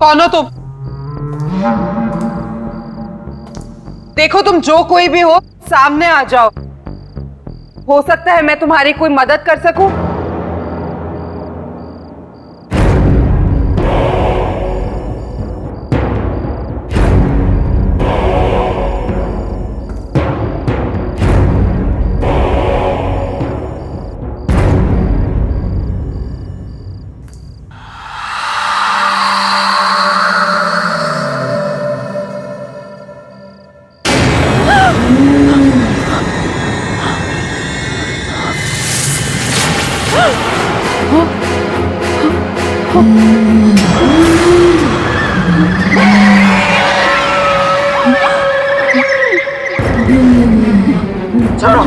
कौन हो तुम? देखो तुम जो कोई भी हो, सामने आ जाओ। हो सकता है मैं तुम्हारी कोई मदद कर सकूं। छोड़ो,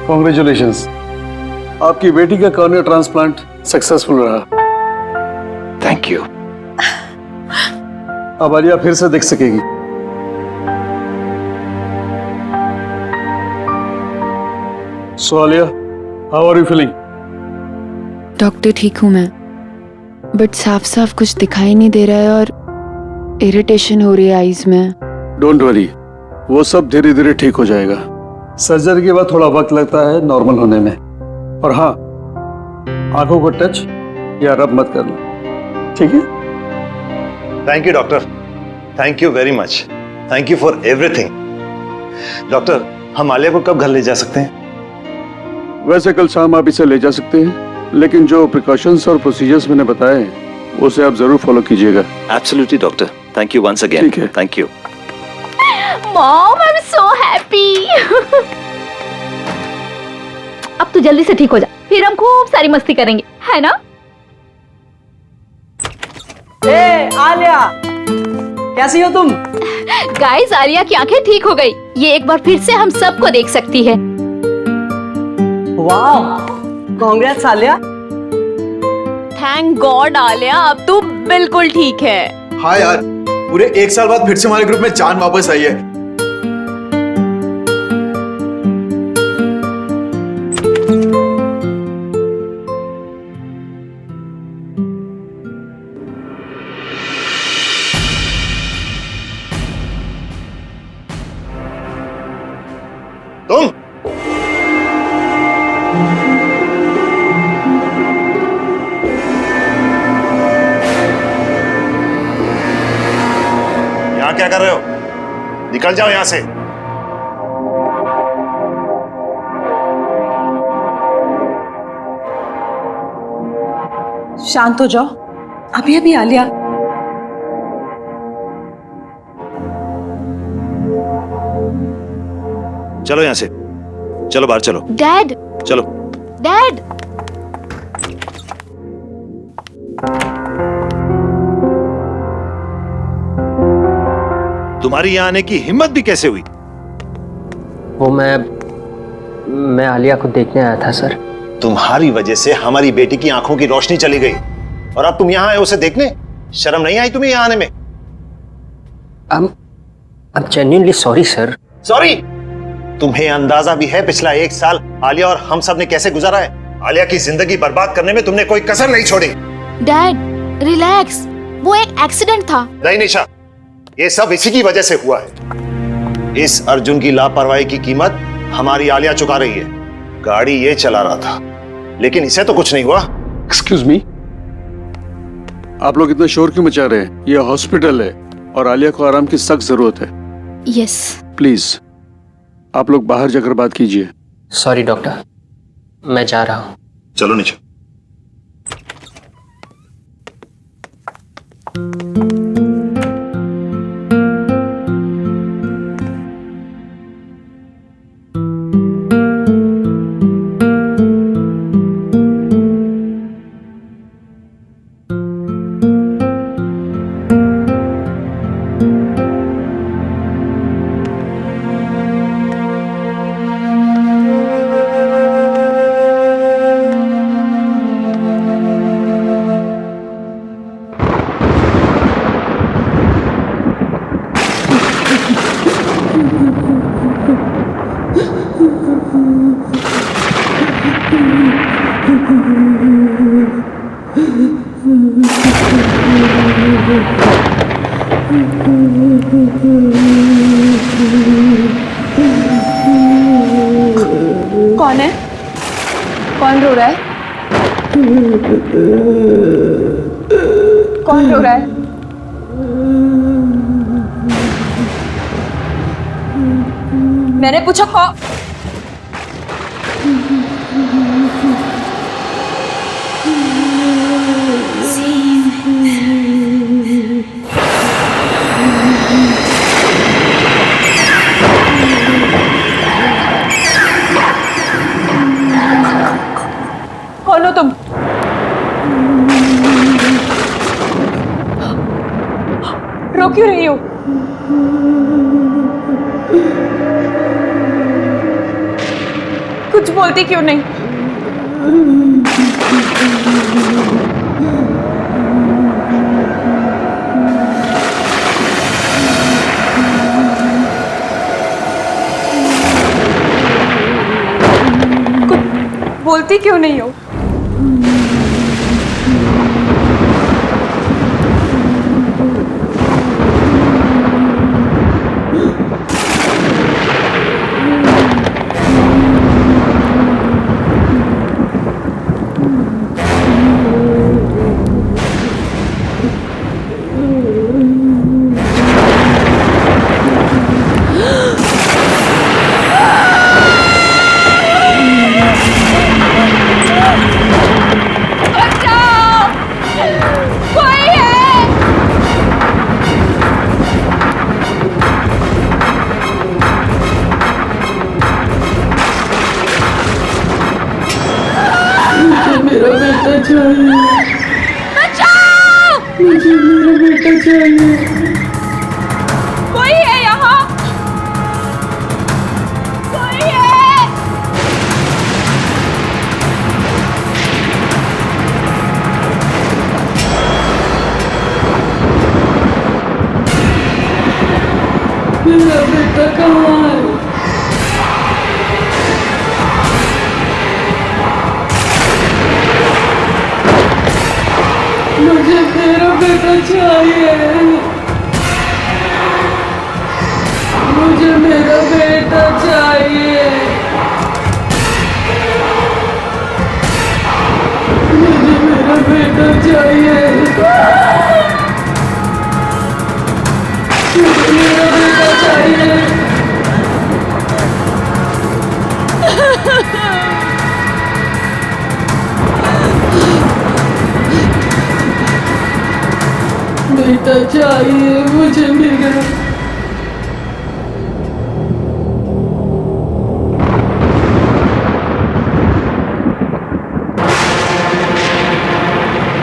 कॉन्ग्रेचुलेशंस, आपकी बेटी का कॉर्निया ट्रांसप्लांट सक्सेसफुल रहा। Thank you. अब आलिया फिर से देख सकेगी। So Alia, how are you feeling? Doctor ठीक हूँ मैं, बट साफ साफ कुछ दिखाई नहीं दे रहा है और इरिटेशन हो रही है आईज में। डोंट वरी, वो सब धीरे धीरे ठीक हो जाएगा। सर्जरी के बाद थोड़ा वक्त लगता है नॉर्मल होने में। और हाँ, आंखों को टच या रब मत करना, ठीक है? Thank you doctor, thank you very much, thank you for everything. Doctor, हम आलिया को कब घर ले जा सकते हैं? वैसे कल शाम आप इसे ले जा सकते हैं, लेकिन जो प्रिकॉशंस और प्रोसीजर्स मैंने बताए हैं उसे आप जरूर फॉलो कीजिएगा। Absolutely doctor, thank you once again. ठीक है। Thank you. Mom, I am so happy. अब तू जल्दी से ठीक हो जा, फिर हम खूब सारी मस्ती करेंगे, है ना? ए आलिया, कैसी हो तुम? गाइस, आलिया की आंखें ठीक हो गई। ये एक बार फिर से हम सबको देख सकती है। वाह, कांग्रेस आलिया। थैंक गॉड आलिया, अब तू बिल्कुल ठीक है। हाँ यार, पूरे 1 साल बाद फिर से हमारे ग्रुप में जान वापस आई है। तुम यहाँ क्या कर रहे हो? निकल जाओ यहाँ से। शांत हो जाओ। अभी अभी आलिया। चलो यहाँ से, चलो बाहर चलो। डैड, चलो। डैड, तुम्हारी यहाँ आने की हिम्मत भी कैसे हुई? वो मैं आलिया को देखने आया था सर। तुम्हारी वजह से हमारी बेटी की आंखों की रोशनी चली गई और अब तुम यहाँ आए उसे देखने? शर्म नहीं आई तुम्हें यहाँ आने में? I'm genuinely sorry sir. Sorry? तुम्हें अंदाजा भी है पिछला 1 साल आलिया और हम सब ने कैसे गुजारा है? आलिया की जिंदगी बर्बाद करने में तुमने कोई कसर नहीं छोड़ी। डैड रिलैक्स, वो एक एक्सीडेंट था। नहीं निशा, ये सब इसी की वजह से हुआ है। इस अर्जुन की लापरवाही की कीमत हमारी आलिया चुका रही है। गाड़ी ये चला रहा था, लेकिन इसे तो कुछ नहीं हुआ। एक्सक्यूज मी, आप लोग इतना शोर क्यों मचा रहे हैं? ये हॉस्पिटल है और आलिया को आराम की सख्त जरूरत है। यस। प्लीज आप लोग बाहर जाकर बात कीजिए। सॉरी डॉक्टर, मैं जा रहा हूँ। चलो निशा। कौन है? कौन रो रहा है? कौन रो रहा है? मैंने पूछा कौन? कौन हो तुम? रो क्यों रही हो? कुछ बोलती क्यों नहीं? कुछ बोलती क्यों नहीं हो? कोई है यहाँ? कोई है? मेरा बेटा कहाँ है? मुझे मेरा बेटा चाहिए। मुझे मेरा बेटा चाहिए। मुझे मेरा बेटा चाहिए। मुझे मेरा बेटा चाहिए। बेटा चाहिए, मुझे मेरा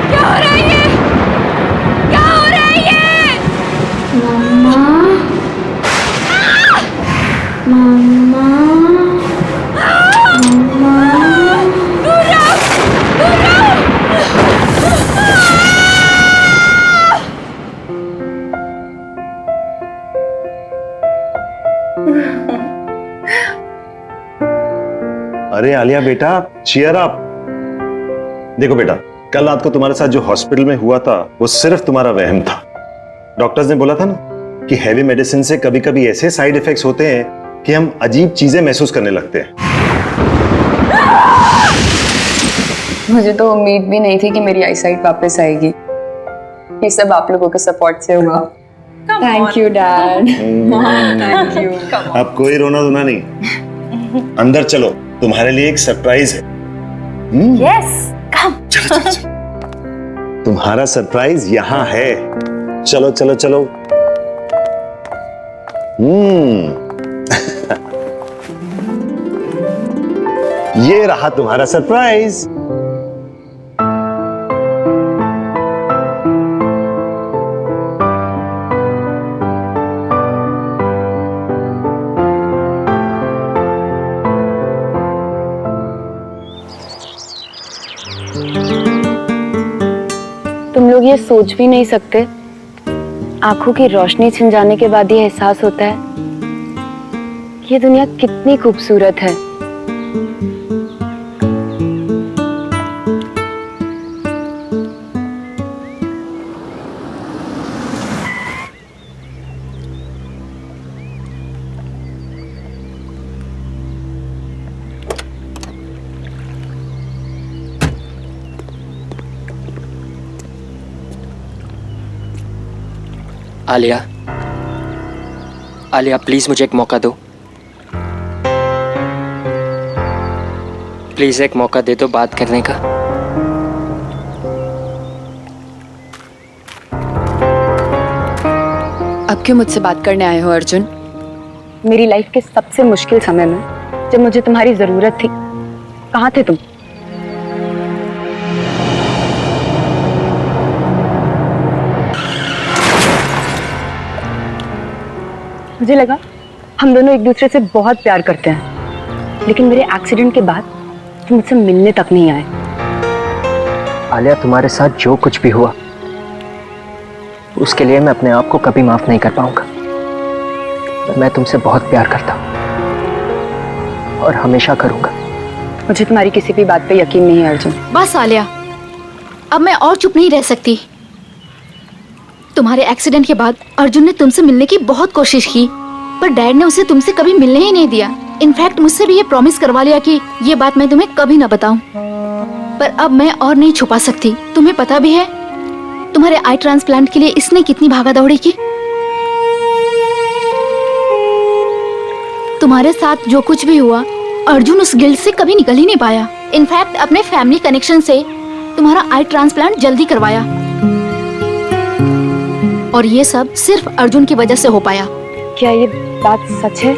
क्या हो रहा है ये? क्या हो रहा है ये? अरे आलिया बेटा, चीयर अप। देखो बेटा, कल रात को तुम्हारे साथ जो हॉस्पिटल में हुआ था वो सिर्फ तुम्हारा वहम था। डॉक्टर्स ने बोला था ना कि हैवी मेडिसिन से कभी कभी ऐसे साइड इफेक्ट्स होते हैं कि हम अजीब चीजें महसूस करने लगते हैं। मुझे तो उम्मीद भी नहीं थी कि मेरी आईसाइट वापस आएगी। ये सब आप लोगों के सपोर्ट से हुआ। Thank you dad. Thank you. अब कोई रोना धोना नहीं, अंदर चलो, तुम्हारे लिए एक सरप्राइज है। यस, कम। चलो चलो चलो, तुम्हारा सरप्राइज यहाँ है। चलो चलो चलो। ये रहा तुम्हारा सरप्राइज। तुम लोग ये सोच भी नहीं सकते, आंखों की रोशनी छिन जाने के बाद ये एहसास होता है कि ये दुनिया कितनी खूबसूरत है। आलिया, आलिया प्लीज मुझे एक मौका दो। प्लीज एक मौका दे दो बात करने का। अब क्यों मुझसे बात करने आए हो अर्जुन? मेरी लाइफ के सबसे मुश्किल समय में जब मुझे तुम्हारी जरूरत थी, कहाँ थे तुम? मुझे लगा हम दोनों एक दूसरे से बहुत प्यार करते हैं, लेकिन मेरे एक्सीडेंट के बाद तुम मुझसे मिलने तक नहीं आए। आलिया, तुम्हारे साथ जो कुछ भी हुआ उसके लिए मैं अपने आप को कभी माफ नहीं कर पाऊंगा। मैं तुमसे बहुत प्यार करता हूं और हमेशा करूंगा। मुझे तुम्हारी किसी भी बात पे यकीन नहीं है अर्जुन। बस आलिया, अब मैं और चुप नहीं रह सकती। तुम्हारे एक्सीडेंट के बाद अर्जुन ने तुमसे मिलने की बहुत कोशिश की, पर डैड ने उसे तुमसे कभी मिलने ही नहीं दिया। इनफैक्ट मुझसे भी ये प्रॉमिस करवा लिया कि ये बात मैं तुम्हें कभी ना बताऊं। पर अब मैं और नहीं छुपा सकती। तुम्हें पता भी है तुम्हारे आई ट्रांसप्लांट के लिए इसने कितनी भागा दौड़ी की। तुम्हारे साथ जो कुछ भी हुआ, अर्जुन उस गिल्ट से कभी निकल ही नहीं पाया। इनफैक्ट अपने फैमिली कनेक्शन से तुम्हारा आई ट्रांसप्लांट जल्दी करवाया, और ये सब सिर्फ अर्जुन की वजह से हो पाया। क्या ये बात सच है?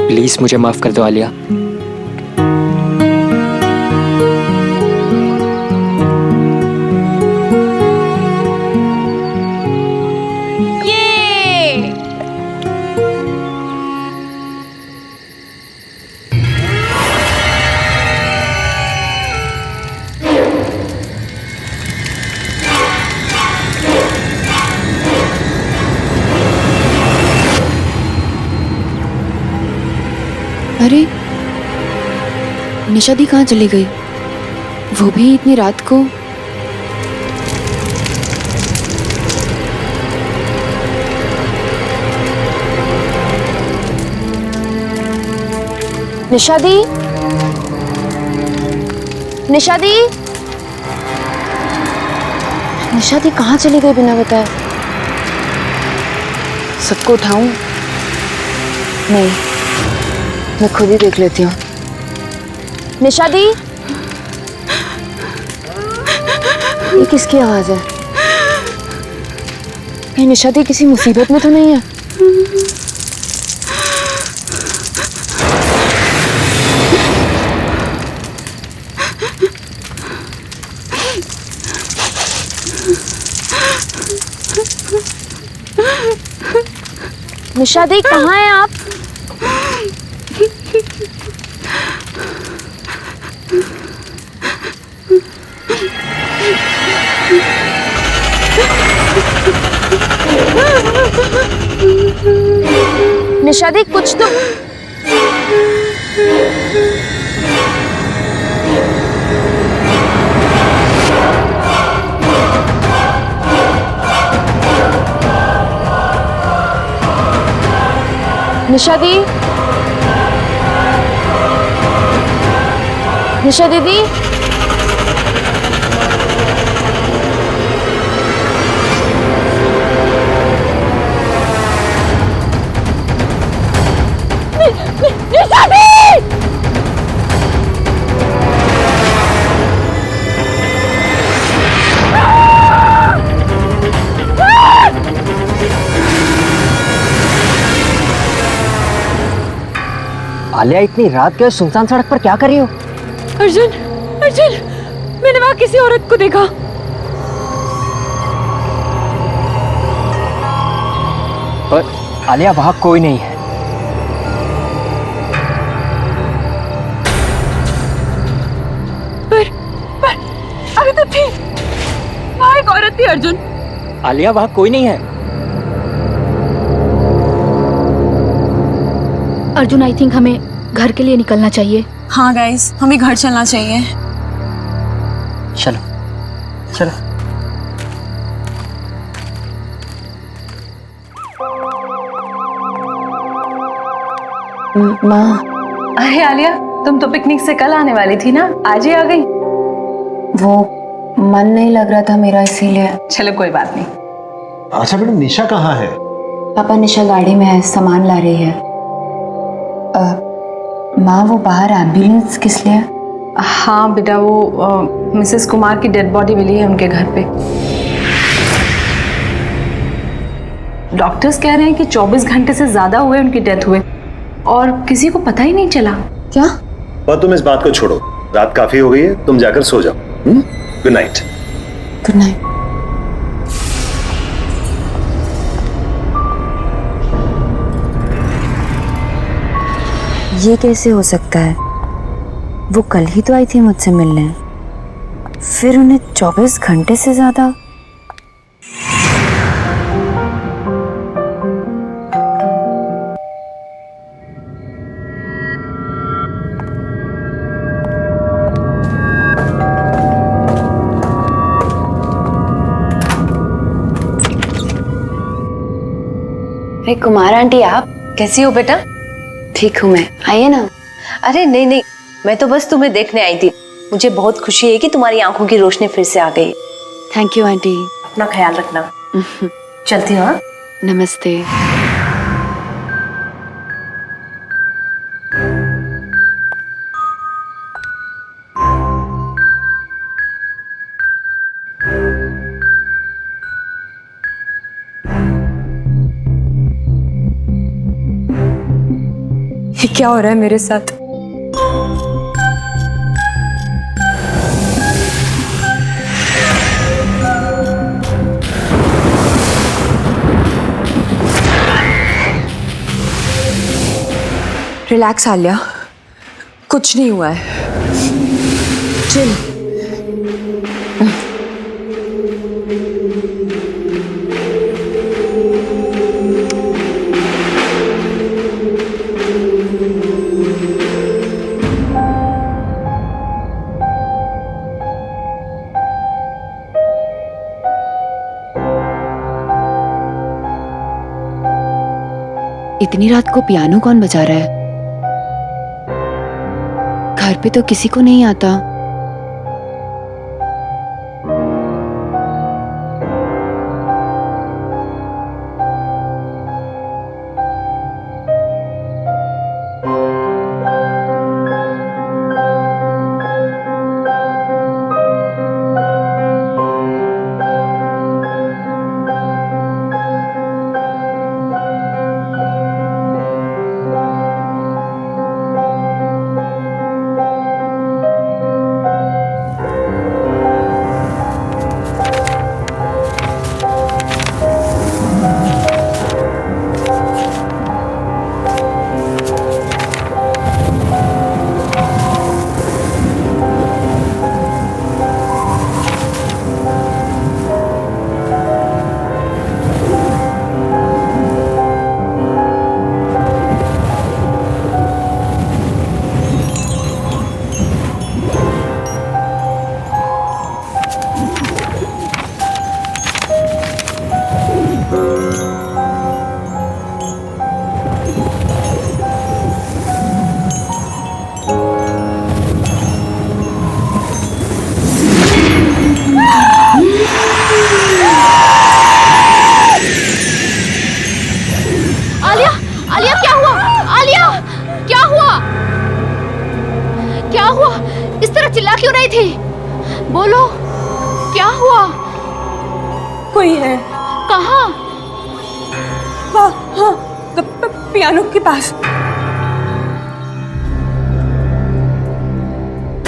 प्लीज मुझे माफ कर दो आलिया। अरे निशा दी कहाँ चली गई? वो भी इतनी रात को? निशा दी, निशा दी, निशा दी कहाँ चली गई बिना बताए? सबको उठाऊं? नहीं, मैं खुद ही देख लेती हूँ। निशा दी, ये किसकी आवाज है? कहीं निशा दी किसी मुसीबत में तो नहीं है? निशा दी कहाँ हैं आप? निशा दी कुछ तो निशा दी, निशा दीदी, निशा दी! आलिया, इतनी रात के सुनसान सड़क पर क्या कर रही हो? अर्जुन, अर्जुन, मैंने वहां किसी औरत को देखा। पर आलिया, वहां कोई नहीं है। पर अभी तो थी, वहां एक औरत थी अर्जुन। आलिया, वहां कोई नहीं है। अर्जुन, आई थिंक हमें घर के लिए निकलना चाहिए। हाँ गाइस, हमें घर चलना चाहिए। चलो चलो। माँ, अरे आलिया, तुम तो पिकनिक से कल आने वाली थी ना, आज ही आ गई? वो मन नहीं लग रहा था मेरा, इसीलिए। चलो कोई बात नहीं। अच्छा बेटा, निशा कहाँ है? पापा, निशा गाड़ी में है, सामान ला रही है। माँ, वो बाहर एम्बुलेंस किस लिए? हाँ बेटा, वो मिसेस कुमार की डेड बॉडी मिली है उनके घर पे। डॉक्टर्स कह रहे हैं कि 24 घंटे से ज्यादा हुए उनकी डेथ हुए और किसी को पता ही नहीं चला। क्या? पर तुम इस बात को छोड़ो, रात काफी हो गई है, तुम जाकर सो जाओ। Good night. Good night. ये कैसे हो सकता है? वो कल ही तो आई थी मुझसे मिलने, फिर उन्हें 24 घंटे से ज्यादा। अरे कुमार आंटी, आप कैसी हो बेटा? ठीक हूँ मैं, आइए ना। अरे नहीं नहीं, मैं तो बस तुम्हें देखने आई थी। मुझे बहुत खुशी है कि तुम्हारी आंखों की रोशनी फिर से आ गई। Thank you aunty. अपना ख्याल रखना। चलती हूँ। हाँ? नमस्ते। ये क्या हो रहा है मेरे साथ? रिलैक्स आलिया, कुछ नहीं हुआ है। चिल। इतनी रात को पियानो कौन बजा रहा है? घर पे तो किसी को नहीं आता। बोलो, क्या हुआ? कोई है कहाँ? हाँ, पियानो के पास।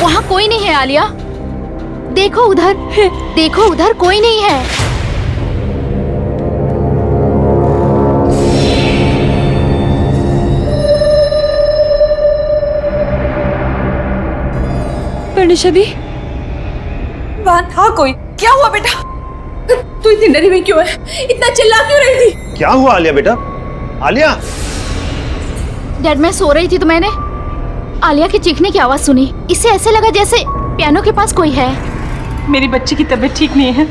वहाँ कोई नहीं है आलिया। देखो उधर, देखो उधर कोई नहीं है। परनिशा दी, वहाँ था कोई। क्या हुआ बेटा? तू इतनी डरी हुई क्यों है? इतना चिल्ला क्यों रही थी? क्या हुआ आलिया बेटा? आलिया, डैड मैं सो रही थी तो मैंने आलिया की चीखने की आवाज सुनी। इससे ऐसे लगा जैसे पियानो के पास कोई है। मेरी बच्ची की तबीयत ठीक नहीं है,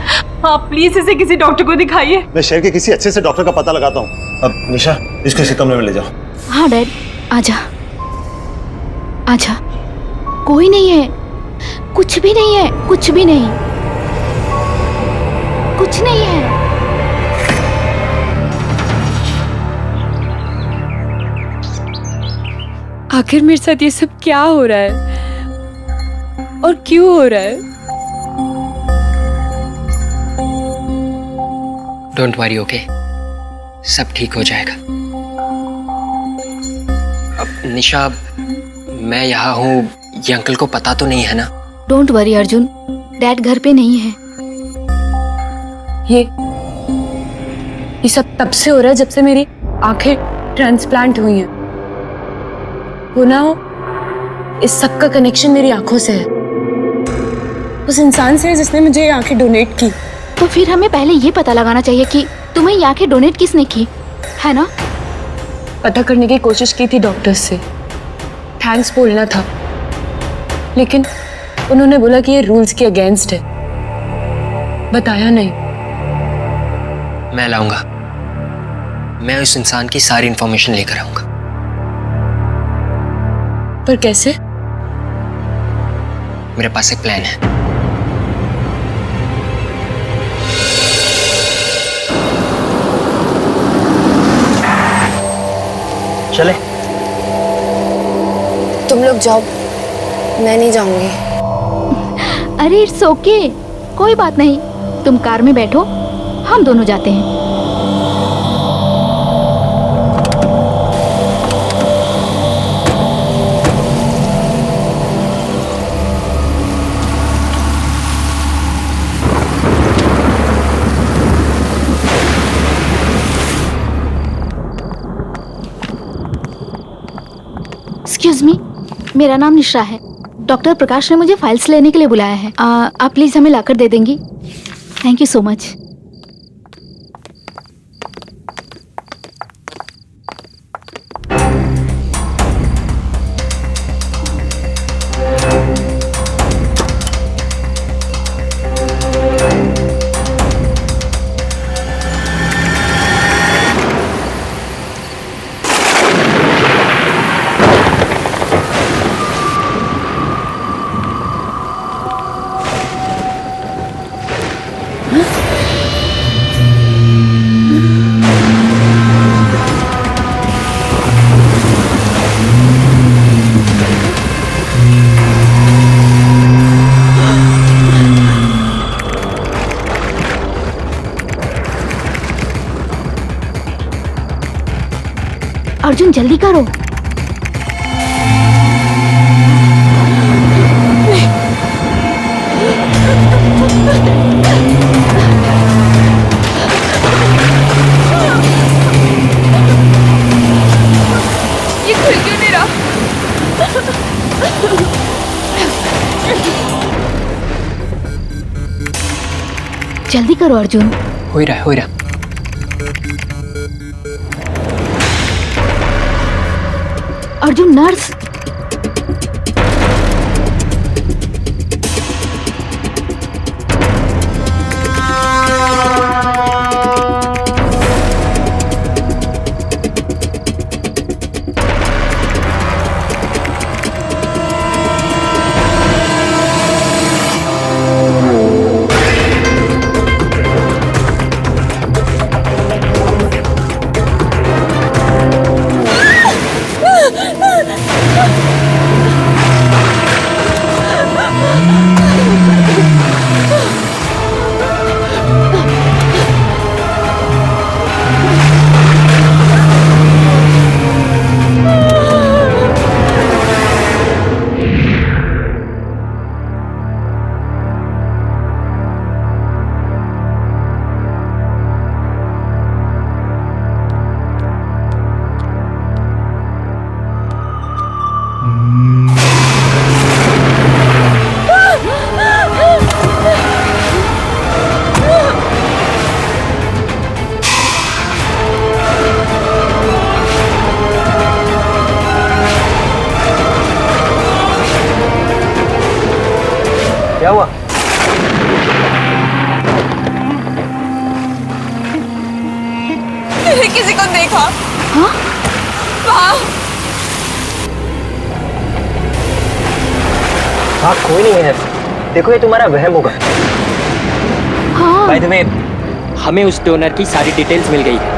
आप प्लीज इसे किसी डॉक्टर को दिखाइए। मैं शहर के किसी अच्छे से डॉक्टर का पता लगाता हूँ। अब निशा, इसको इसी कमरे में ले जाओ। हाँ डैड, आजा आजा। कोई नहीं है, कुछ भी नहीं है, कुछ भी नहीं, कुछ नहीं है। आखिर मेरे साथ ये सब क्या हो रहा है और क्यों हो रहा है? डोंट वरी, ओके, सब ठीक हो जाएगा। अब निशा, मैं यहाँ हूँ, ये अंकल को पता तो नहीं है ना? डोंट वरी अर्जुन, डैड घर पे नहीं है। ये सब तब से हो रहा है जब से मेरी आंखें ट्रांसप्लांट हुई हैं। हो ना हो, इस सब का कनेक्शन मेरी आंखों से है, उस इंसान से जिसने मुझे ये आंखें डोनेट की। तो फिर हमें पहले ये पता लगाना चाहिए कि तुम्हें ये आंखें डोनेट किसने की, है ना? पता करने की कोशिश की थी डॉक्टर्स से, थैंक्स बोलना था, लेकिन उन्होंने बोला कि ये रूल्स के अगेंस्ट है, बताया नहीं। मैं लाऊंगा, मैं उस इंसान की सारी इंफॉर्मेशन लेकर आऊंगा। पर कैसे? मेरे पास एक प्लान है। चले? तुम लोग जाओ, मैं नहीं जाऊंगी। अरे इट्स ओके, कोई बात नहीं, तुम कार में बैठो, हम दोनों जाते हैं। एक्सक्यूज मी, मेरा नाम निशा है। डॉक्टर प्रकाश ने मुझे फाइल्स लेने के लिए बुलाया है। आप प्लीज हमें लाकर दे देंगी? Thank you so much. Arjun जल्दी करो। ये खुल क्यों नहीं रहा? जल्दी करो अर्जुन। हो रहा है, हो रहा है। अर्जुन नर्स, मैंने किसी को देखा। हाँ? वहाँ हाँ, कोई नहीं है। देखो, ये तुम्हारा वहम होगा। हाँ। बाय द वे, हमें उस डोनर की सारी डिटेल्स मिल गई है।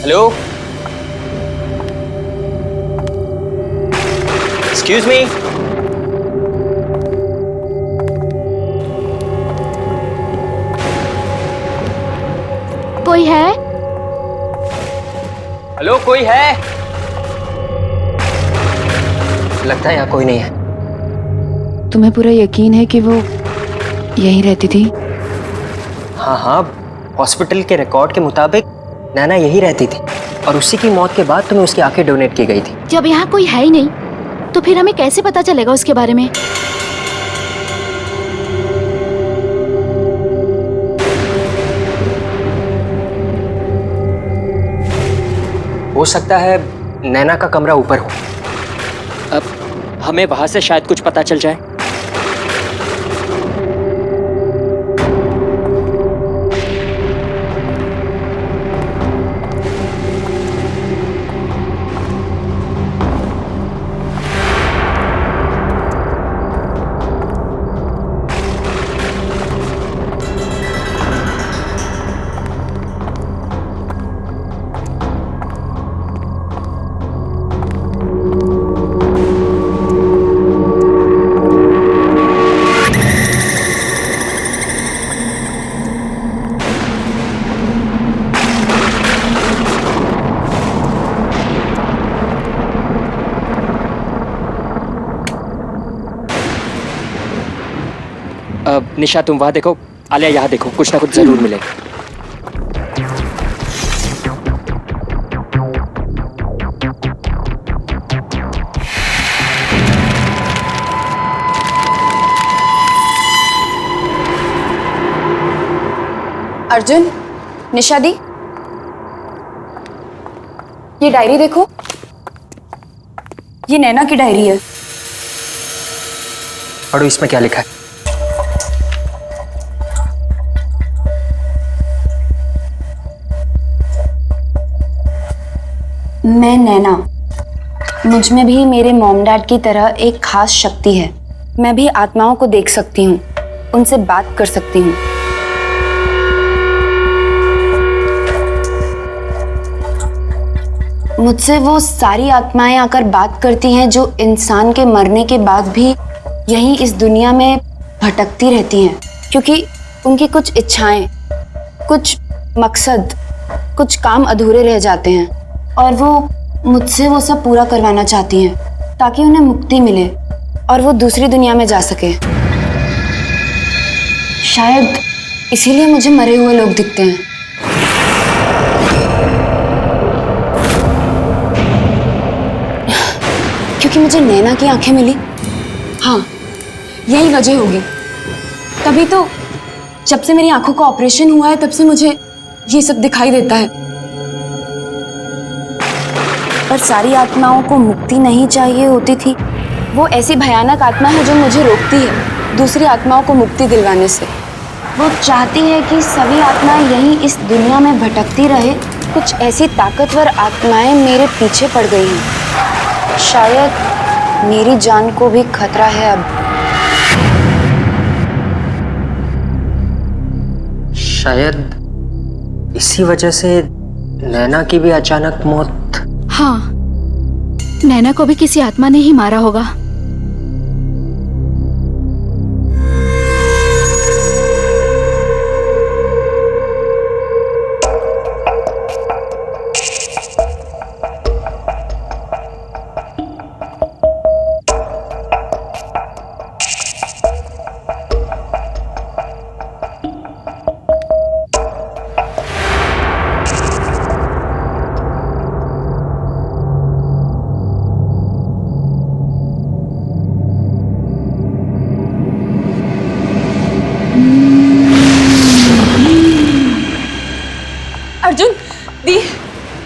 Hello, excuse me. कोई है? हेलो, कोई है? लगता है यहाँ कोई नहीं है। तुम्हें पूरा यकीन है कि वो यहीं रहती थी? हाँ हाँ, हॉस्पिटल के रिकॉर्ड के मुताबिक नैना यही रहती थी और उसी की मौत के बाद तुम्हें उसकी आंखें डोनेट की गई थी। जब यहाँ कोई है ही नहीं तो फिर हमें कैसे पता चलेगा उसके बारे में? हो सकता है नैना का कमरा ऊपर हो। अब हमें वहां से शायद कुछ पता चल जाए। निशा, तुम वहां देखो, आलिया यहाँ देखो, कुछ ना कुछ जरूर मिलेगा। अर्जुन, निशा दी, ये डायरी देखो, ये नैना की डायरी है। पढ़ो, इसमें क्या लिखा है? मैं नैना, मुझ में भी मेरे मॉम डैड की तरह एक खास शक्ति है। मैं भी आत्माओं को देख सकती हूँ, उनसे बात कर सकती हूँ। मुझसे वो सारी आत्माएं आकर बात करती हैं जो इंसान के मरने के बाद भी यहीं इस दुनिया में भटकती रहती हैं, क्योंकि उनकी कुछ इच्छाएं, कुछ मकसद, कुछ काम अधूरे रह जाते हैं और वो मुझसे वो सब पूरा करवाना चाहती हैं ताकि उन्हें मुक्ति मिले और वो दूसरी दुनिया में जा सके। शायद इसीलिए मुझे मरे हुए लोग दिखते हैं। क्योंकि मुझे नैना की आंखें मिली। हाँ, यही वजह होगी। तभी तो जब से मेरी आंखों का ऑपरेशन हुआ है तब से मुझे ये सब दिखाई देता है। पर सारी आत्माओं को मुक्ति नहीं चाहिए होती थी। वो ऐसी भयानक आत्मा है जो मुझे रोकती है दूसरी आत्माओं को मुक्ति दिलवाने से। वो चाहती है कि सभी आत्माएं यहीं इस दुनिया में भटकती रहे। कुछ ऐसी ताकतवर आत्माएं मेरे पीछे पड़ गई हैं। शायद मेरी जान को भी खतरा है अब। शायद इसी वजह से नैना की भी अचानक मौत। हाँ, नैना को भी किसी आत्मा ने ही मारा होगा।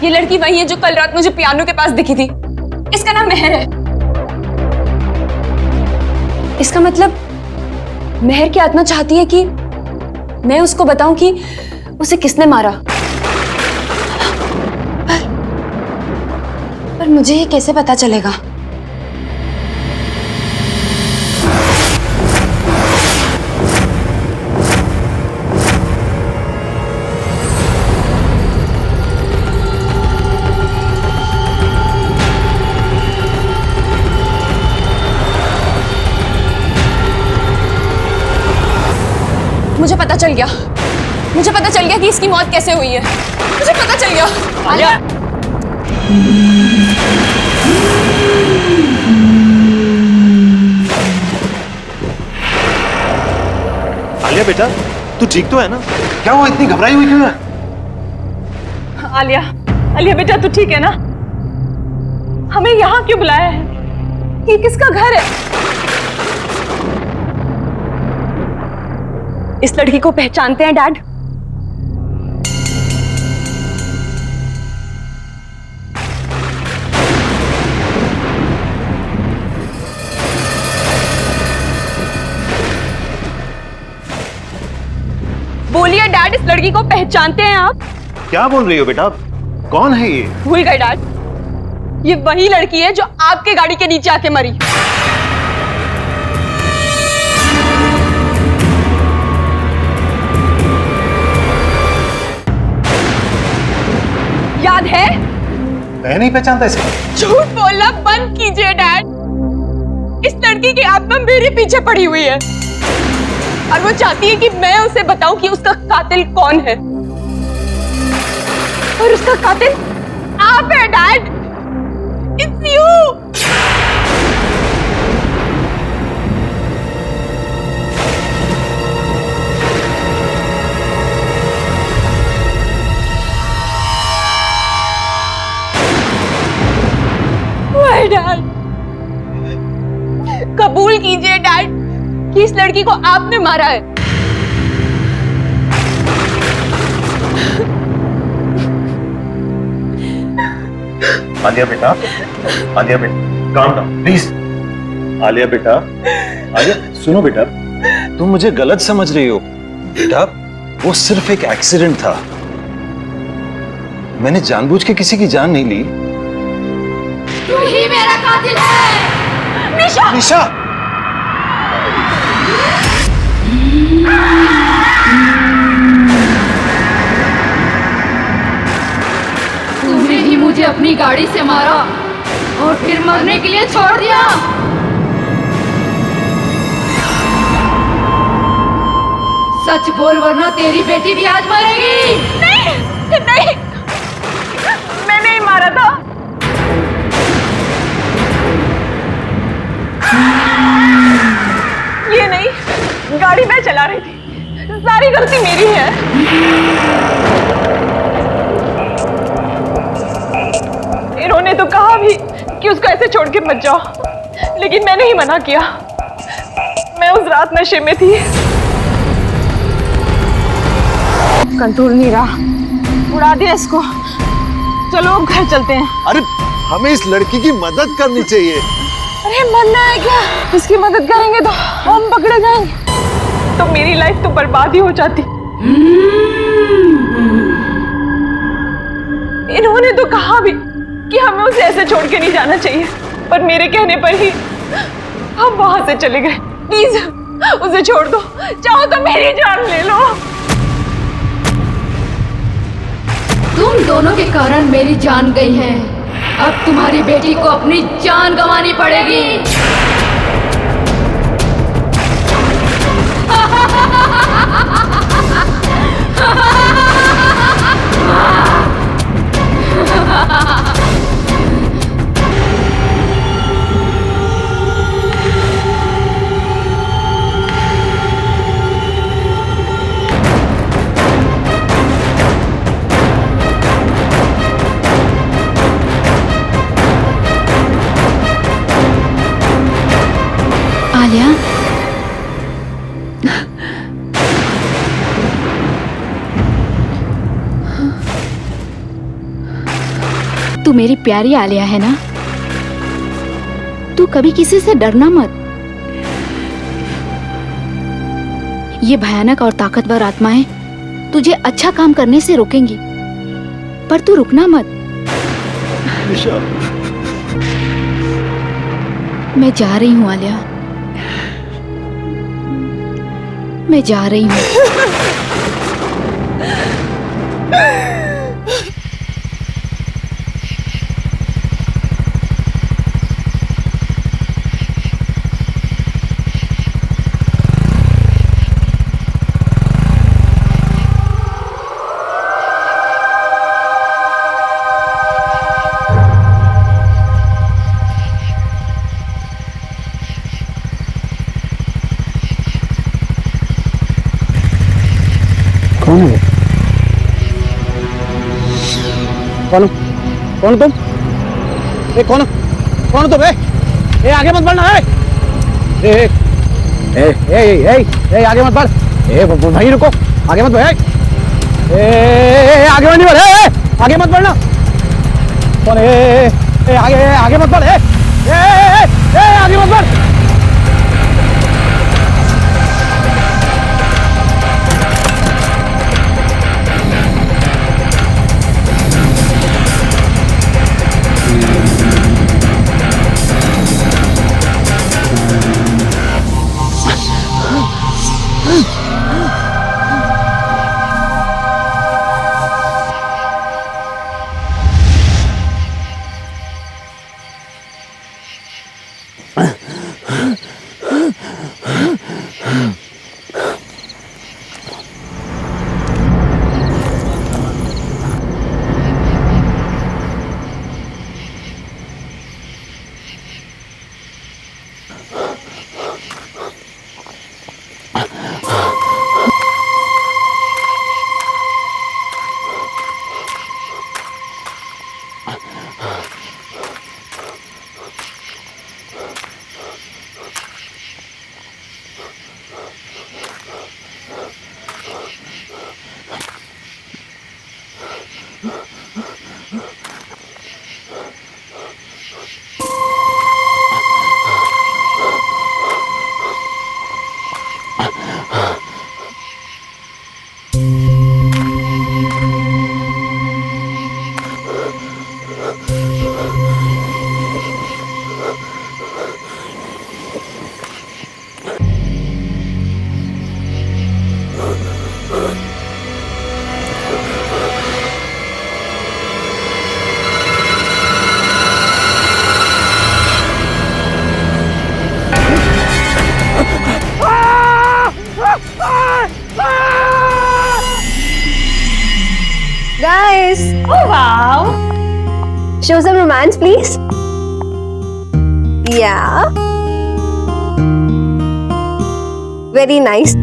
ये लड़की वही है जो कल रात मुझे पियानो के पास दिखी थी। इसका नाम मेहर है। इसका मतलब मेहर की आत्मा चाहती है कि मैं उसको बताऊं कि उसे किसने मारा। पर मुझे ये कैसे पता चलेगा? मुझे पता चल गया। मुझे पता चल गया कि इसकी मौत कैसे हुई है। मुझे पता चल गया। आलिया, आलिया बेटा, तू ठीक तो है ना? क्या हुआ, इतनी घबराई हुई क्यों है? आलिया, आलिया बेटा तू ठीक है ना? हमें यहाँ क्यों बुलाया है? ये किसका घर है? इस लड़की को पहचानते हैं डैड? बोलिए डैड, इस लड़की को पहचानते हैं आप? क्या बोल रही हो बेटा? कौन है ये? भूल गए डैड, ये वही लड़की है जो आपके गाड़ी के नीचे आके मरी। याद है? मैं नहीं पहचानता इसे। झूठ बोलना बंद कीजिए डैड। इस लड़की की आत्मा मेरे पीछे पड़ी हुई है और वो चाहती है कि मैं उसे बताऊं कि उसका कातिल कौन है। और उसका कातिल आप है डैड। It's you. डैड, कबूल कीजिए डैड कि इस लड़की को आपने मारा है। आलिया बेटा, आलिया बेटा, काम डाउन प्लीज। आलिया बेटा, आलिया सुनो बेटा, तुम मुझे गलत समझ रही हो। बेटा वो सिर्फ एक एक्सीडेंट था, मैंने जानबूझ के किसी की जान नहीं ली। तू ही मेरा कातिल है। निशा, निशा, तूने ही मुझे अपनी गाड़ी से मारा और फिर मरने के लिए छोड़ दिया। सच बोल वरना तेरी बेटी भी आज मरेगी। नहीं, नहीं, मैंने ही मारा था। ये नहीं, गाड़ी मैं चला रही थी, सारी गलती मेरी है। इन्होंने तो कहा भी कि उसको ऐसे छोड़ के मत जाओ, लेकिन मैंने ही मना किया। मैं उस रात नशे में थी, कंट्रोल नहीं रहा, उड़ा दिया इसको। चलो अब घर चलते हैं। अरे हमें इस लड़की की मदद करनी चाहिए। अरे मरना है क्या? इसकी मदद करेंगे तो हम पकड़े जाएंगे, तो मेरी लाइफ तो बर्बाद ही हो जाती। इन्होंने तो कहा भी कि हमें उसे ऐसे छोड़ के नहीं जाना चाहिए, पर मेरे कहने पर ही हम वहां से चले गए। प्लीज उसे छोड़ दो, चाहो तो मेरी जान ले लो। तुम दोनों के कारण मेरी जान गई है, अब तुम्हारी बेटी को अपनी जान गंवानी पड़ेगी। तू मेरी प्यारी आलिया है ना? तू कभी किसी से डरना मत। ये भयानक और ताकतवर आत्माएं तुझे अच्छा काम करने से रोकेंगी, पर तू रुकना मत। मैं जा रही हूँ आलिया, मैं जा रही हूँ। कौन है? कौन? कौन तुम? ए कौन? कौन तुम? ए आगे मत बढ़ना। ए ए ए ए ए आगे मत बढ़। ए भाई रुको, आगे मत बढ़। ए आगे नहीं बढ़। ए आगे मत बढ़ना। कौन? ए आगे मत बढ़। ए आगे मत बढ़। Guys! Oh wow! Show some romance, please. Yeah. Very nice.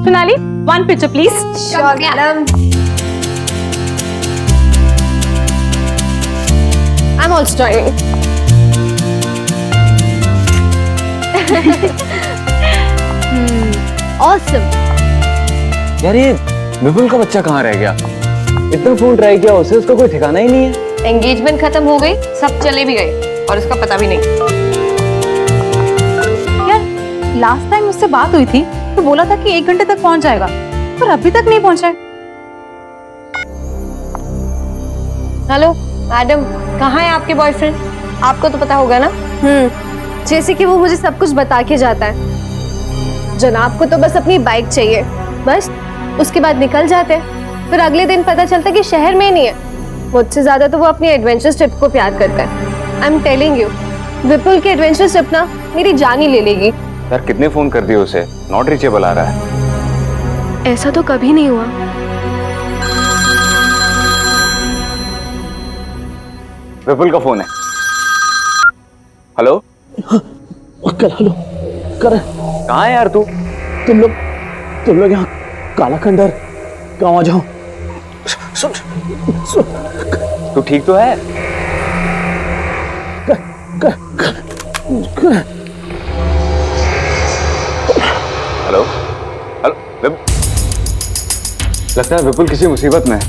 Sonali, one picture please. Sure, madam. I'm also joining. Awesome. यार ये विपुल का बच्चा कहाँ रह गया? इतना फोन ट्राई किया उसे, उसका कोई ठिकाना ही नहीं है। एंगेजमेंट खत्म हो गई, सब चले भी गए और उसका पता भी नहीं। यार लास्ट टाइम उससे बात हुई थी तो बोला था कि 1 घंटे तक पहुंच जाएगा, पर अभी तक नहीं पहुंचा है। हेलो मैडम, कहाँ है आपके बॉयफ्रेंड? आपको तो पता होगा ना। जैसे कि वो मुझे सब कुछ बता के जाता है। जनाब को तो बस अपनी बाइक चाहिए, बस उसके बाद निकल जाते हैं। फिर अगले दिन पता चलता कि शहर में ही नहीं है। मुझसे ज्यादा तो वो अपनी एडवेंचर ट्रिप को प्यार करता है। आई एम टेलिंग यू, विपुल की एडवेंचर ट्रिप ना मेरी जान ही ले लेगी। यार कितने फोन कर दिए उसे, नॉट रीचेबल आ रहा है। ऐसा तो कभी नहीं हुआ। विपुल का फोन है। हेलो हेलो कर। कहाँ है यार तू? तुम लोग यहाँ काला खंडर गाँव आ जाओ। सुन तू ठीक तो है? हेलो हेलो लगता है विपुल किसी मुसीबत में है।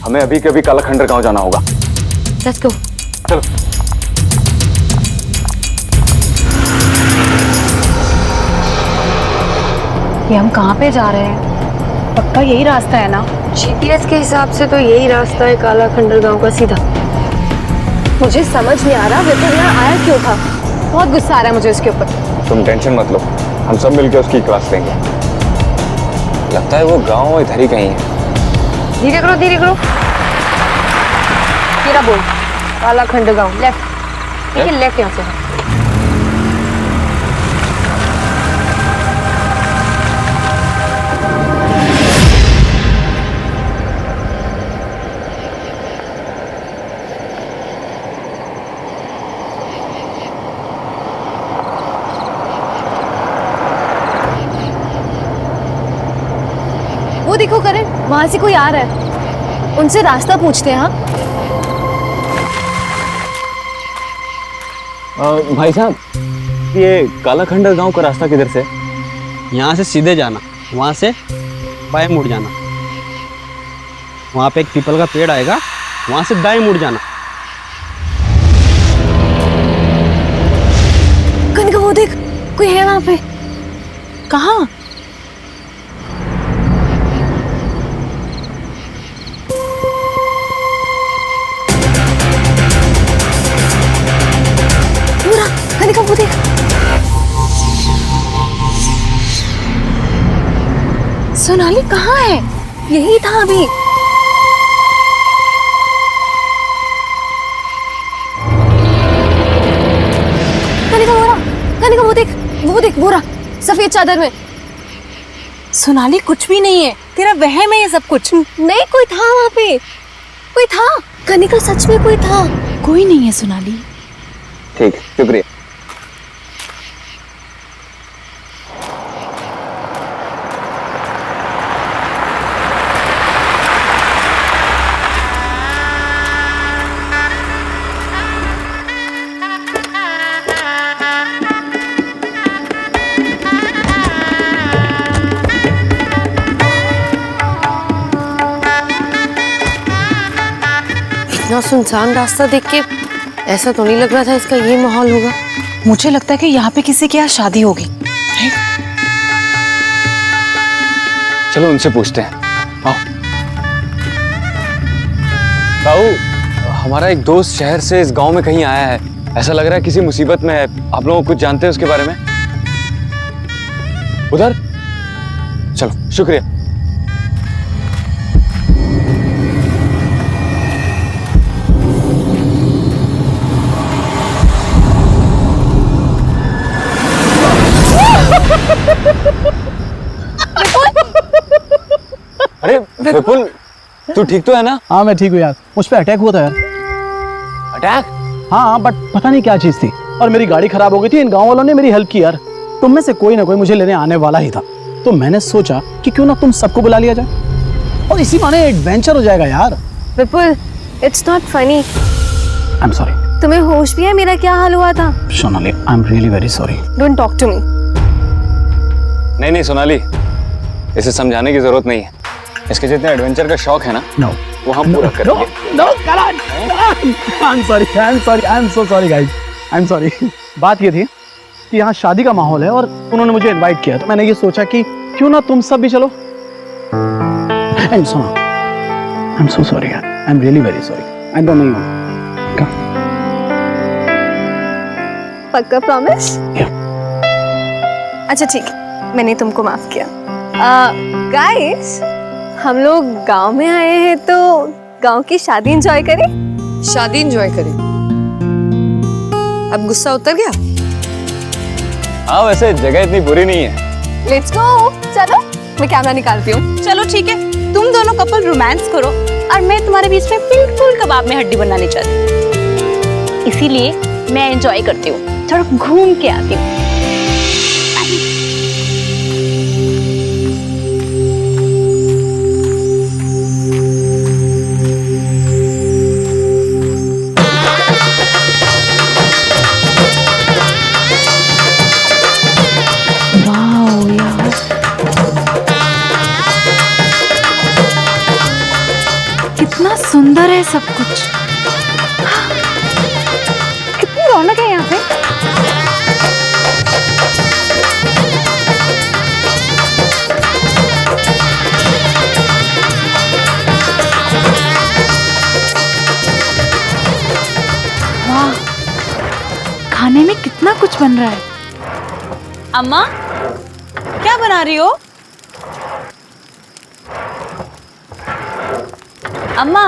हमें अभी के अभी काला खंडर गांव जाना होगा। Let's go. चलो। ये हम कहाँ पे जा रहे हैं? पक्का यही रास्ता है ना? जीपीएस के हिसाब से तो यही रास्ता है काला खंडर गांव का सीधा। मुझे समझ नहीं आ रहा विपुल यहाँ आया क्यों था। बहुत गुस्सा आ रहा है मुझे उसके ऊपर। तुम टेंशन मत लो, हम सब मिलकर उसकी क्लास लेंगे। लगता है वो गांव इधर ही कहीं है। धीरे करो धीरे करो। तेरा बोल। काला खंडर गांव लेफ्ट। ठीक है लेफ्ट यहाँ से। वो देखो करण, वहां से कोई आ रहा है। उनसे रास्ता पूछते हैं। हाँ भाई साहब, ये काला खंडर गांव का रास्ता किधर से? यहाँ से सीधे जाना, वहाँ से बाएं मुड़ जाना। वहाँ पे एक पीपल का पेड़ आएगा, वहाँ से दाएं मुड़ जाना। कनिका वो देख, कोई है वहाँ पे। कहाँ? कनिका वो देख। सोनाली कहाँ है? यही था अभी। कनिका वो देख बोरा सफेद चादर में। सोनाली कुछ भी नहीं है, तेरा वहम है ये सब कुछ। नहीं, कोई था वहाँ पे, कोई था। कनिका सच में कोई था। कोई नहीं है सोनाली। ठीक, शुक्रिया। इतना सुनसान रास्ता देख के ऐसा तो नहीं लग रहा था इसका ये माहौल होगा। मुझे लगता है कि यहाँ पे किसी के यहाँ शादी होगी। चलो उनसे पूछते हैं। आओ। ताऊ, हमारा एक दोस्त शहर से इस गांव में कहीं आया है। ऐसा लग रहा है किसी मुसीबत में है। आप लोग कुछ जानते हैं उसके बारे में? उधर चलो, शुक्रिया। अरे विपुल, तू ठीक तो है ना? हाँ मैं ठीक हूँ यार। मुझ पे अटैक हुआ था यार। अटैक? हाँ बट पता नहीं क्या चीज़ थी, और मेरी गाड़ी खराब हो गई थी। इन गांव वालों ने मेरी हेल्प की यार। तुम में से कोई ना कोई मुझे लेने आने वाला ही था, तो मैंने सोचा कि क्यों ना तुम सबको बुला लिया जाए, और इसी बहाने एडवेंचर हो जाएगा यार। Vipul, it's not funny. I am sorry. तुम्हें होश भी है मेरा क्या हाल हुआ था? Sonali, I am really very sorry. Don't talk to me. नहीं सोनाली, इसे समझाने की जरूरत नहीं है। इसके जितने एडवेंचर का शौक है ना, नो वो हम पूरा करेंगे। No Karan, I am sorry, I am so sorry guys, I am sorry. बात ये थी कि यहाँ शादी का माहौल है और उन्होंने मुझे इनवाइट किया, तो मैंने ये सोचा कि क्यों ना तुम सब भी चलो। एंड सुनो, आई एम सो सॉरी यार, आई am really very sorry. I don't know. पक्का प्रॉमिस? अच्छा ठीक है, मैंने तुमको माफ किया। गाइस, हम लोग गांव में आए हैं तो गांव की शादी एंजॉय करें। शादी एंजॉय करें? अब गुस्सा उतर गया? हाँ, वैसे जगह इतनी बुरी नहीं है। Let's go. चलो मैं कैमरा निकालती हूँ। चलो ठीक है, तुम दोनों कपल रोमांस करो और मैं तुम्हारे बीच में बिल्कुल कबाब में हड्डी बनानी चाहती हूँ। इसीलिए मैं एंजॉय करती हूँ, थोड़ा घूम के आती हूँ। कितना सुंदर है सब कुछ। कितनी रौनक है यहाँ पे। वाह, खाने में कितना कुछ बन रहा है। अम्मा क्या बना रही हो? अम्मा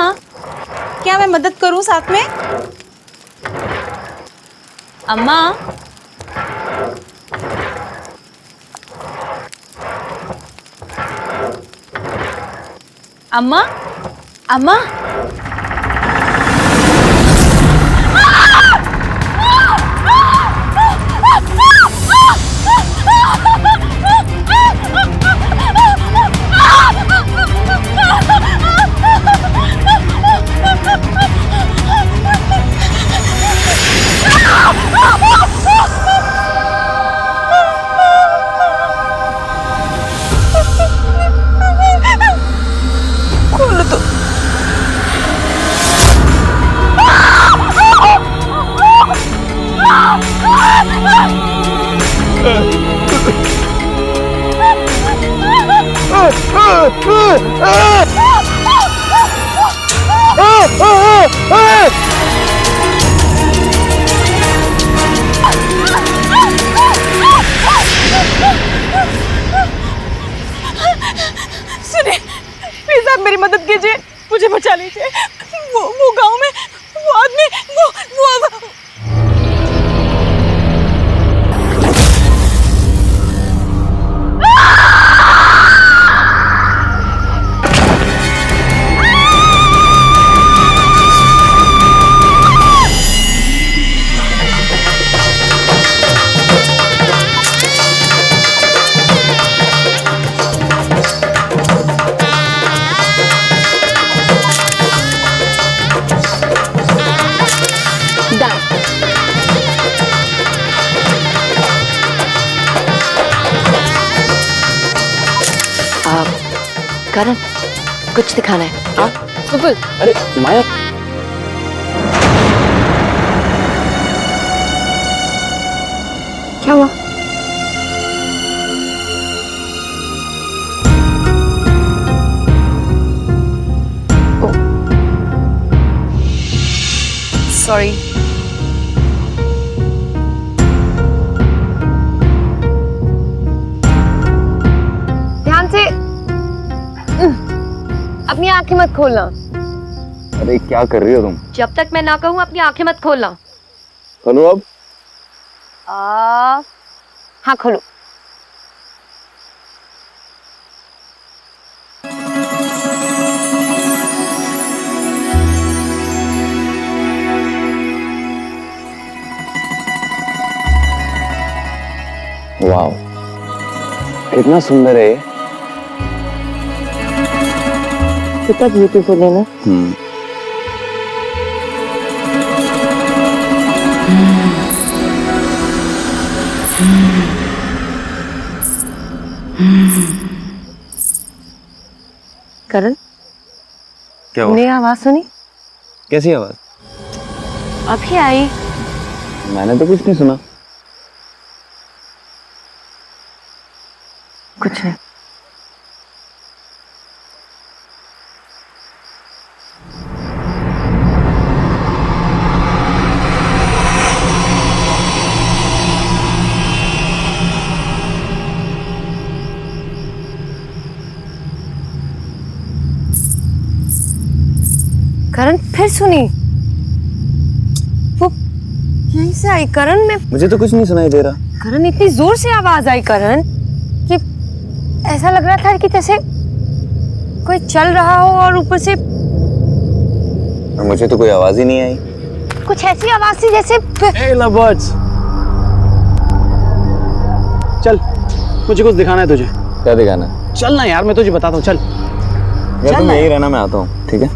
क्या मैं मदद करूं साथ में? अम्मा अम्मा अम्मा खोलो तो। सुनिए प्लीज आप मेरी मदद कीजिए, मुझे बचा लीजिए। वो गांव में वो आदमी वो करण, कुछ दिखाना है। हाँ सुपुल। अरे माया, क्या हुआ? सॉरी। ध्यान से, अपनी आंखें मत खोलना। अरे क्या कर रही हो तुम? जब तक मैं ना कहूँ अपनी आंखें मत खोलना। खोलो अब। हाँ खोलो। वाह, कितना सुंदर है। कितना ब्यूटीफुल है ना। करण, क्या तुमने आवाज सुनी? कैसी आवाज? अभी आई। मैंने तो कुछ नहीं सुना। कुछ नहीं। करण फिर सुनी। वो यहीं से आई करण। में मुझे तो कुछ नहीं सुनाई दे रहा। करण इतनी जोर से आवाज आई करण कि ऐसा लग रहा था कि जैसे कोई चल रहा हो और ऊपर से। और मुझे तो कोई आवाज ही नहीं आई। कुछ ऐसी आवाज थी जैसे। Hey lovebirds, चल मुझे कुछ दिखाना है तुझे। क्या दिखाना है? चल ना यार, मैं तुझे बताता हूँ। चल यार तुम यही रहना, मैं आता हूँ। ठीक है?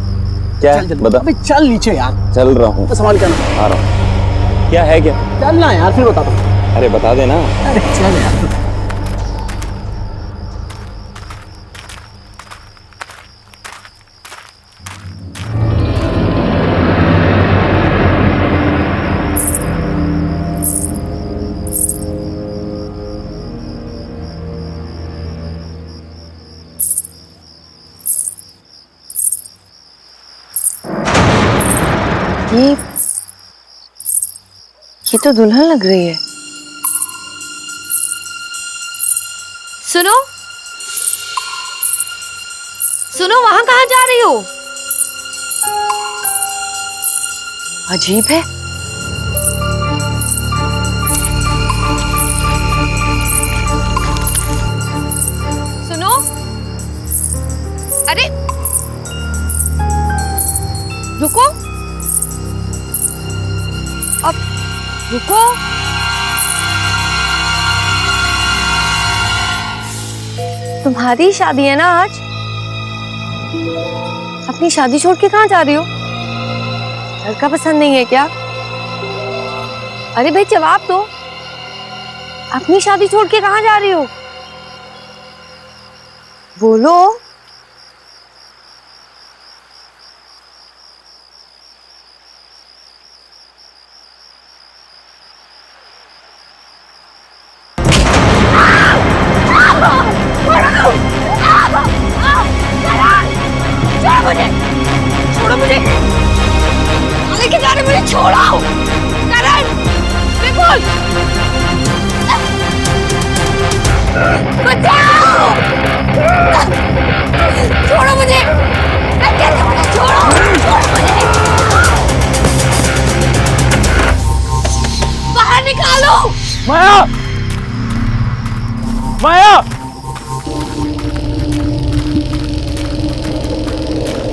क्या चल, चल, बता। अबे चल नीचे यार। चल रहा हूँ। संभाल के आना। आ रहा हूँ। क्या है क्या? चल ना यार, फिर बताता हूँ। अरे बता देना। अरे चल यार। ये तो दुल्हन लग रही है। सुनो सुनो, वहां कहाँ जा रही हो? अजीब है। सुनो, अरे रुको, अब रुको। तुम्हारी शादी है ना आज? अपनी शादी छोड़ के कहाँ जा रही हो? लड़का पसंद नहीं है क्या? अरे भाई जवाब दो, अपनी शादी छोड़ के कहाँ जा रही हो? बोलो। छोड़ो मुझे, लेके जा रहे, मुझे छोड़ो। करण, विपुल, बचाओ, छोड़ो मुझे, मैं कहती हूँ मुझे छोड़ो, छोड़ो मुझे, बाहर निकालो। माया, माया,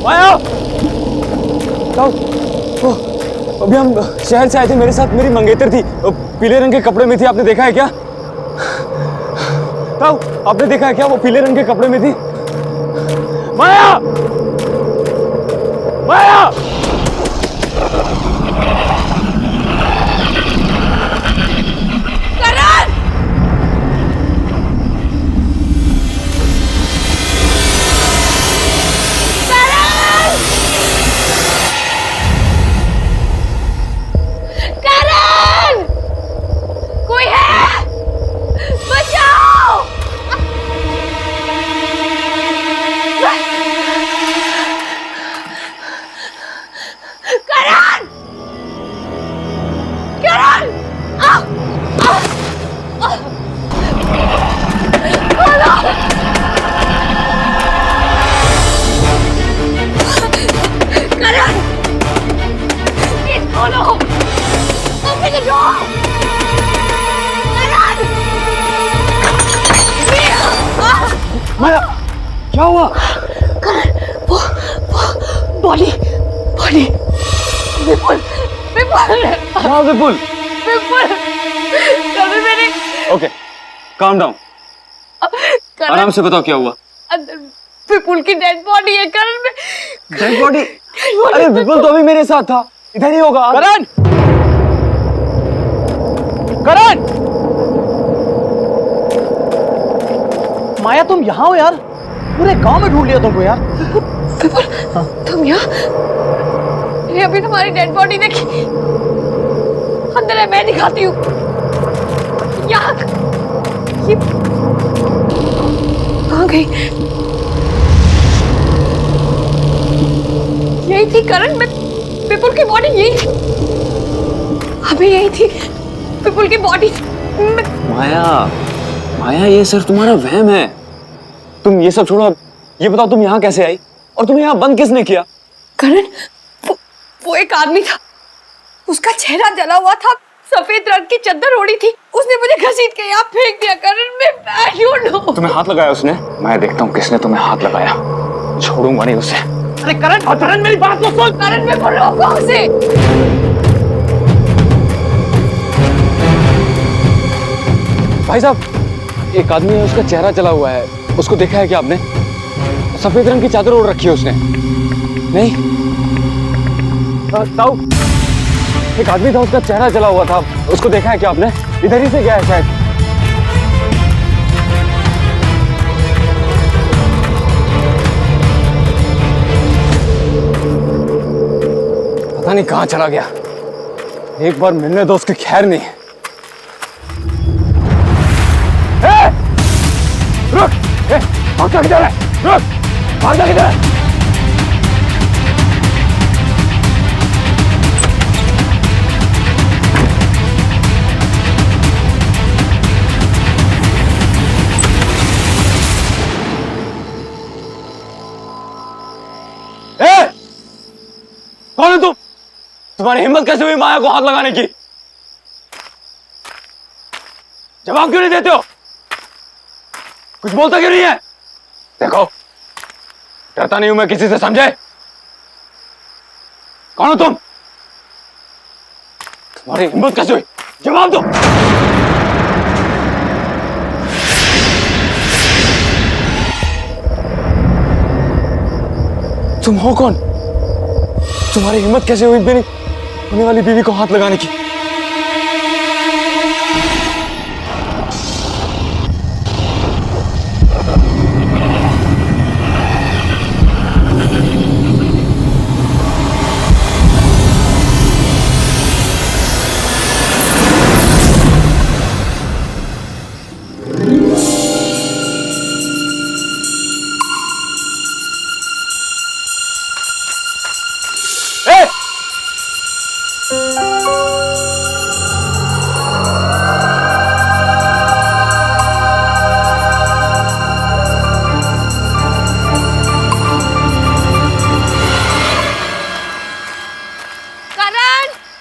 माया, अभी हम शहर से आए थे, मेरे साथ मेरी मंगेतर थी, पीले रंग के कपड़े में थी, आपने देखा है क्या? ताऊ, आपने देखा है क्या वो पीले रंग के कपड़े में थी? माया, माया, करण, करण, कोई है? बचाओ! करण! करण! खोलो! करण! प्लीज खोलो! Open the door! करण! माया, क्या हुआ? वो बॉडी बॉडी विपुल विपुल हाँ विपुल, विपुल कभी मैंने ओके, काम डाउन, आराम से बताओ क्या हुआ? अंदर विपुल की डेड बॉडी है करण में। Dead body? अरे विपुल तो अभी मेरे साथ था, इधर ही होगा। करण, करण, माया तुम यहाँ हो यार? पूरे गांव में ढूंढ लिया तुमको यार। विपुल तुम यहाँ? मैंने अभी तुम्हारी डेड बॉडी देखी, अंदर है, मैं दिखाती हूँ। यहाँ ये कहाँ गई? यही थी करण, मैं विपुल की बॉडी यही थी, अभी यही थी विपुल की बॉडी। माया, माया ये सिर्फ तुम्हारा वहम है, तुम ये सब छोड़ो, ये बताओ तुम यहाँ कैसे आई और तुम्हें यहाँ बंद किसने किया? करण, वो एक आदमी था, उसका चेहरा जला हुआ था, सफेद रंग की चादर ओढ़ी थी, उसने मुझे घसीट के यहाँ फेंक दिया। करण मैं I don't know। तुम्हें हाथ लगाया उसने? मैं देखता हूँ किसने तुम्हें हाथ लगाया, छोड़ूंगा नहीं उसे। अरे करण, करण मेरी बात तो सुन। करण मैं बोल रहा हूँ उसे। भाई साहब, एक आदमी है, उसका चेहरा जला हुआ है, उसको देखा है क्या आपने? सफेद रंग की चादर ओढ़ रखी है उसने। नहीं ताऊ, एक आदमी था, उसका चेहरा जला हुआ था, उसको देखा है क्या आपने? इधर ही से गया है शायद। पता नहीं कहाँ चला गया, एक बार मिलने दो, उसकी खैर नहीं। रुक, भाग जा, किधर है? रुक, भाग जा, किधर है? तुम्हारी हिम्मत कैसे हुई माया को हाथ लगाने की? जवाब क्यों नहीं देते हो? कुछ बोलता क्यों नहीं है? देखो, डरता नहीं हूं मैं किसी से, समझे? कौन हो तुम? तुम्हारी हिम्मत कैसे हुई? जवाब दो। तुम हो कौन? तुम्हारी हिम्मत कैसे हुई मेरी होने वाली बीवी को हाथ लगाने की?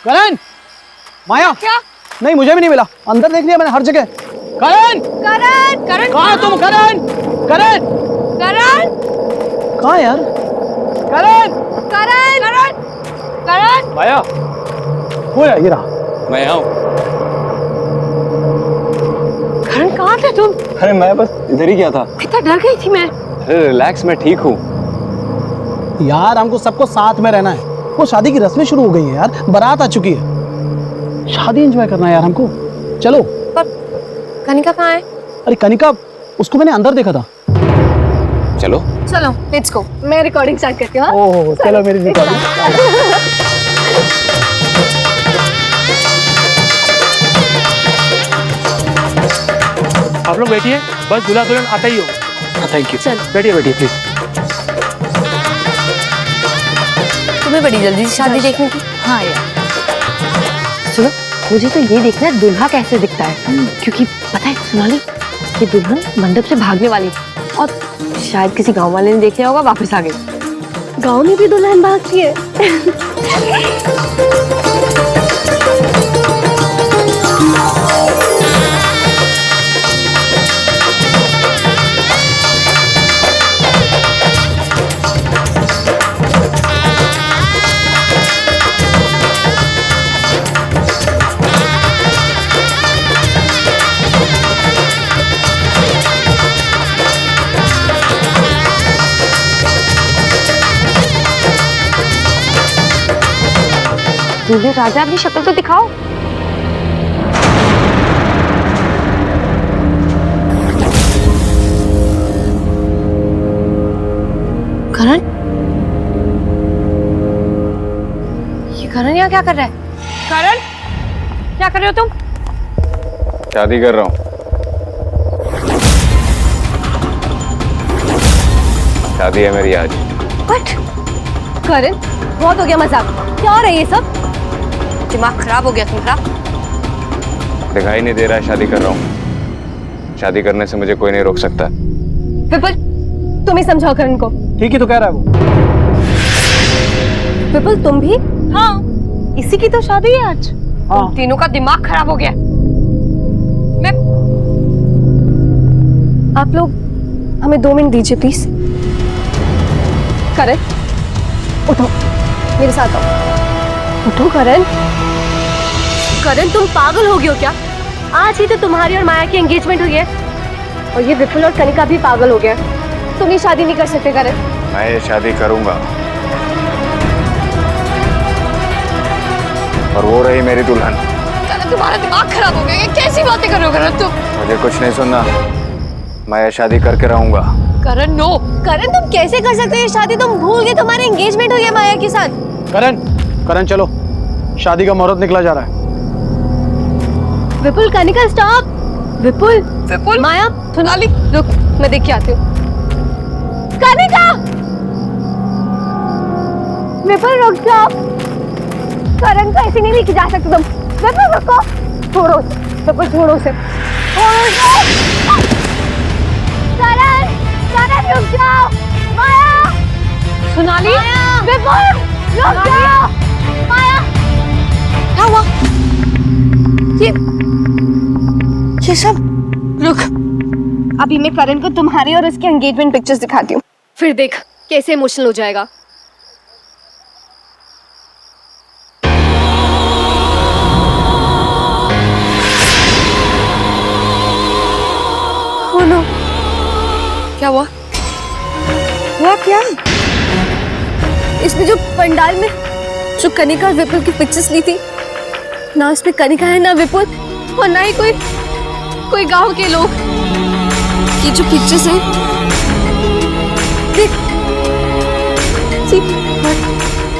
करण, माया क्या? नहीं, मुझे भी नहीं मिला। अंदर देख लिया मैंने हर जगह। करण, करण, करण कहाँ हो तुम? करण, करण, करण, कहाँ यार? करण, करण, करण, करण। माया, हो या ये रहा। मैं यहाँ हूँ। करण कहाँ थे तुम? अरे मैं बस इधर ही गया था। कितना डर गई थी मैं। अरे रिलैक्स, मैं ठीक हूँ। यार हमको सबको साथ में रहना है। वो शादी की रस्में शुरू हो गई है यार, बारात आ चुकी है। शादी एंजॉय करना है यार हमको। चलो। पर कनिका कहाँ है? अरे कनिका, उसको मैंने अंदर देखा था। चलो चलो, लेट्स गो। मैं रिकॉर्डिंग स्टार्ट करती हूँ। ओह, चलो मेरी रिकॉर्डिंग। आप लोग बैठिए, बस दूल्हा दुल्हन आता ही हो। Thank you. बैठिए बैठिए प्लीज। तुम्हें बड़ी जल्दी से शादी देखने की? हाँ यार, सुनो, मुझे तो ये देखना है दुल्हा कैसे दिखता है, क्योंकि पता है सोनाली, ये दुल्हन मंडप से भागने वाली थी और शायद किसी गांव वाले ने देख लिया होगा, वापस आ गई। गांव में भी दुल्हन भागती है। दूल्हे राजा, अपनी शक्ल तो दिखाओ। करण, ये करण यहाँ क्या कर रहा है? करण, क्या कर रहे हो तुम? शादी कर रहा हूँ। शादी है मेरी आज। व्हाट? करण, बहुत हो गया मजाक। क्या हो रहा है ये सब? दिमाग खराब हो गया तुम्हारा? दिखाई नहीं दे रहा है शादी कर रहा हूँ। शादी करने से मुझे कोई नहीं रोक सकता। विपुल, तुम ही समझाओ करण को। ठीक ही तो कह रहा है वो। विपुल, तुम भी? हाँ, इसी की तो शादी है आज। हाँ। तुम तीनों का दिमाग खराब हो गया। मैं आप लोग हमें 2 मिनट दीजिए प्लीज। करण, उठो, मेरे साथ आओ। उठो करण। करण, तुम पागल हो गए हो क्या? आज ही तो तुम्हारी और माया की एंगेजमेंट हुई है और ये विपुल और कनिका भी पागल हो गया। तुम ये शादी नहीं कर सकते करण। मैं ये शादी करूंगा और वो रही मेरी दुल्हन। करण, तुम्हारा दिमाग खराब हो गया। ये कैसी बातें कर रहे हो करण तुम? मुझे कुछ नहीं सुनना, मैं ये शादी करके रहूंगा। करण, नो। करण, तुम कैसे कर सकते हो ये शादी? तुम भूल गए तुम्हारी एंगेजमेंट हुई है माया के साथ। करण, करण चलो, शादी का मुहूर्त निकला जा रहा है। विपुल, कनिका स्टॉप। विपुल, विपुल, माया, सोनाली, रुक, मैं देख के आती हूँ। कनिका! विपुल, रुक जाओ। करण को ऐसे नहीं लेके जा सकते तुम। विपुल, रुको। छोड़ो उसे। विपुल, छोड़ो उसे। छोड़ो उसे। करण, करण, रुक जाओ। माया, सोनाली, विपुल, रुक जाओ। माया, क्या हुआ? ये सब रुक, अभी मैं करण को तुम्हारी और उसके एंगेजमेंट पिक्चर्स दिखाती हूँ, फिर देख कैसे इमोशनल हो जाएगा। Oh no! क्या हुआ? हुआ क्या? इसमें जो पंडाल में जो कनिका और विपुल की पिक्चर्स ली थी, ना उसमें कनिका है ना विपुल, और ना ही कोई गांव के लोग। ये जो पिक्चर्स हैं, देख,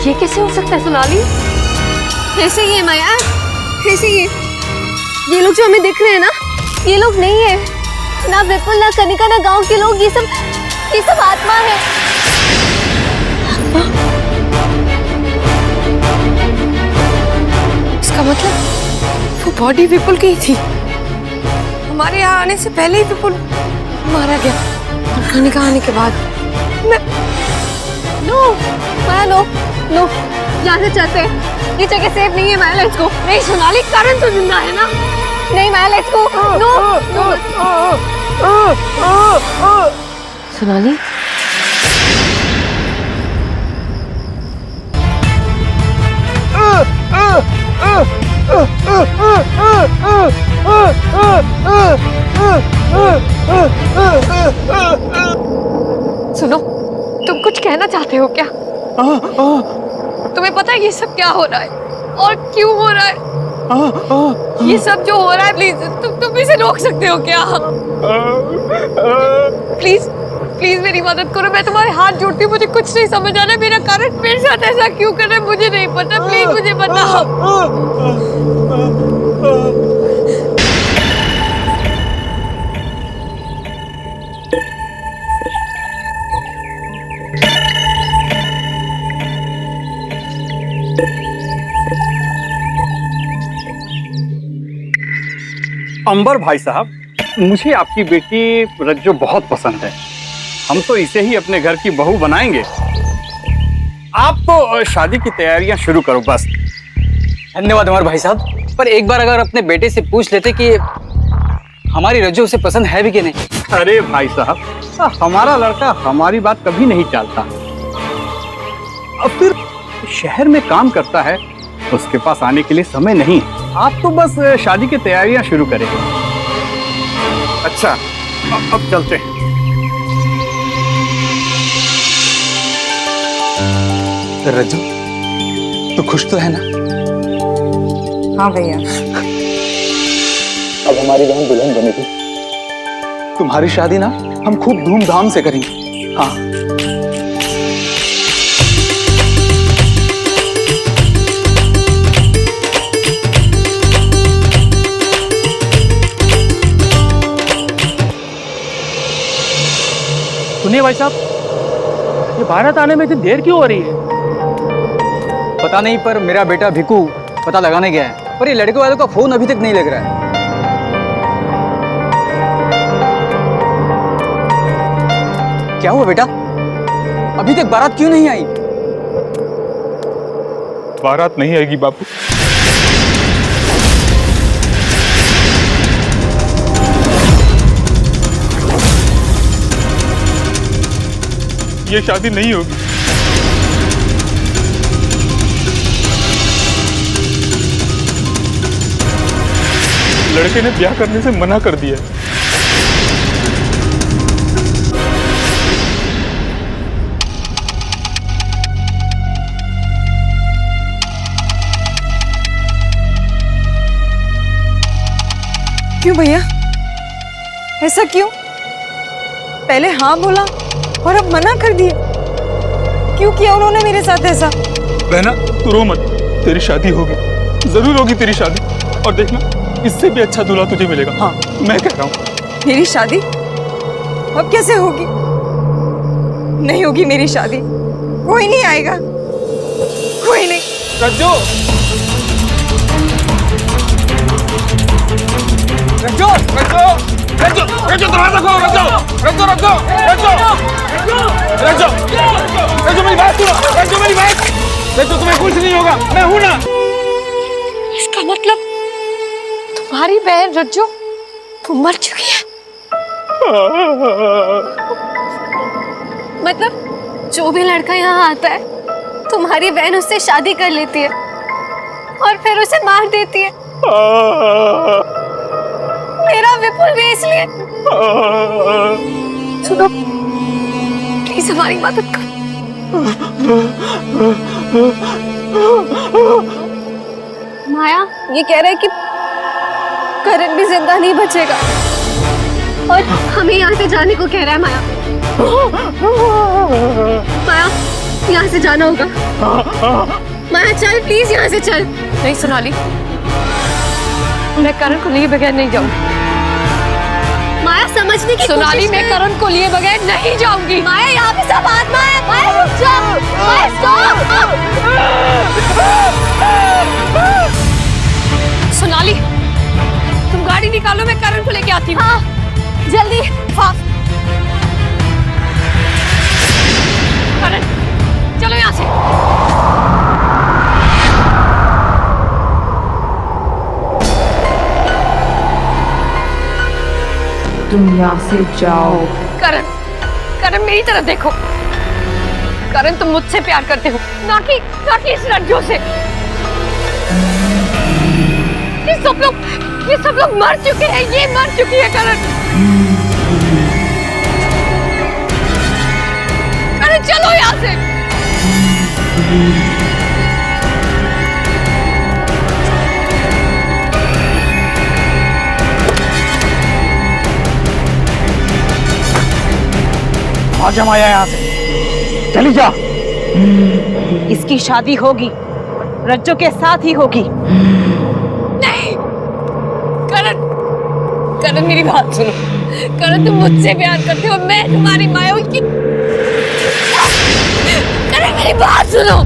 ये कैसे हो सकता है सोनाली? ऐसे ही है माया, ऐसे ही है। ये लोग जो हमें दिख रहे हैं ना, ये लोग नहीं है, ना विपुल ना कनिका ना गांव के लोग, ये सब आत्मा है। इसका मतलब वो बॉडी विपुल की ही थी। हमारे यहाँ आने से पहले ही विपुल मारा गया और कनिका आने के बाद नो माया, नो नो, यहाँ से चलते हैं, ये जगह सेफ नहीं है माया, लेट्स गो। नहीं सोनाली, करण तो जिंदा है ना? नहीं माया, लेट्स गो। नो सोनाली, सुनो, तुम कुछ कहना चाहते हो क्या? तुम्हें पता है ये सब क्या हो रहा है और क्यों हो रहा है? ये सब जो हो रहा है, प्लीज तुम इसे रोक सकते हो क्या? प्लीज प्लीज मेरी मदद करो, मैं तुम्हारे हाथ जोड़ती हूँ। मुझे कुछ नहीं समझ आ रहा है, मेरा कारण मेरे साथ ऐसा क्यों कर रहा है मुझे नहीं पता। प्लीज मुझे बताओ। अंबर भाई साहब, मुझे आपकी बेटी रज्जो बहुत पसंद है। हम तो इसे ही अपने घर की बहू बनाएंगे। आप तो शादी की तैयारियां शुरू करो बस। धन्यवाद अमर भाई साहब, पर एक बार अगर अपने बेटे से पूछ लेते कि हमारी रज्जो उसे पसंद है भी कि नहीं। अरे भाई साहब, हमारा लड़का हमारी बात कभी नहीं टालता। अब फिर शहर में काम करता है, उसके पास आने के लिए समय नहीं है। आप तो बस शादी की तैयारियां शुरू करें। अच्छा, अब चलते हैं। रज्जो, तो खुश तो है ना? हाँ भैया। अब हमारी बहन दुल्हन बनेगी। तुम्हारी शादी ना हम खूब धूमधाम से करेंगे। हाँ। सुनिए भाई साहब, ये भारत आने में इतनी देर क्यों हो रही है? पता नहीं, पर मेरा बेटा भिकू पता लगाने गया है, पर ये लड़के वालों का फोन अभी तक नहीं लग रहा है। क्या हुआ बेटा, अभी तक बारात क्यों नहीं आई? बारात नहीं आएगी बापू। ये शादी नहीं होगी। लड़के ने ब्याह करने से मना कर दिया। क्यों भैया, ऐसा क्यों? पहले हाँ बोला और अब मना कर दिया। क्यों किया उन्होंने मेरे साथ ऐसा? बहना तू रो मत, तेरी शादी होगी, जरूर होगी तेरी शादी। और देखना, इससे भी अच्छा दूल्हा तुझे मिलेगा। हाँ, मैं कह रहा हूँ। मेरी शादी अब कैसे होगी? नहीं होगी मेरी शादी, कोई नहीं आएगा, कोई नहीं। रज्जो, रज्जो, रज्जो, रज्जो, रज्जो, दरवाजा खोलो। रज्जो, रज्जो, रज्जो, रज्जो, रज्जो, रज्जो, मेरी बात सुनो। रज्जो, मेरी बात। रज्जो, तुम्हें कुछ नहीं होगा, मैं हूं ना। इसका मतलब तुम्हारी बहन रज्जो वो मर चुकी है। मतलब जो भी लड़का यहाँ आता है तुम्हारी बहन उससे शादी कर लेती है और फिर उसे मार देती है। मेरा विपुल भी इसलिए। सुनो प्लीज हमारी मदद करो। माया ये कह रहा है कि करण भी जिंदा नहीं बचेगा और हमें यहाँ से जाने को कह रहा है। माया माया यहाँ से जाना होगा। माया चल प्लीज यहाँ से चल। नहीं सोनाली, मैं करण को लिए बगैर नहीं जाऊंगी। माया समझने की सोनाली, मैं करण को लिए बगैर नहीं जाऊंगी। माया यहाँ पे सब आत्मा है। माया रुक जा। माया स्टॉप। सोनाली तुम गाड़ी निकालो, मैं करण को लेके आती हूँ। हाँ जल्दी फास्ट। करण चलो यहाँ से। तुम यहाँ से जाओ। करण, करण मेरी तरफ देखो। करण तुम मुझसे प्यार करते हो, ना कि इस रज्जो से। ये सब लोग मर चुके हैं। ये मर चुकी है करण। करण चलो यहाँ से। आजा माया यहाँ से, चली जा। इसकी शादी होगी, रज्जो के साथ ही होगी। नहीं करण, करण मेरी बात सुनो। करण तुम मुझसे प्यार करते हो, मैं तुम्हारी माया हूँ। करण मेरी बात सुनो।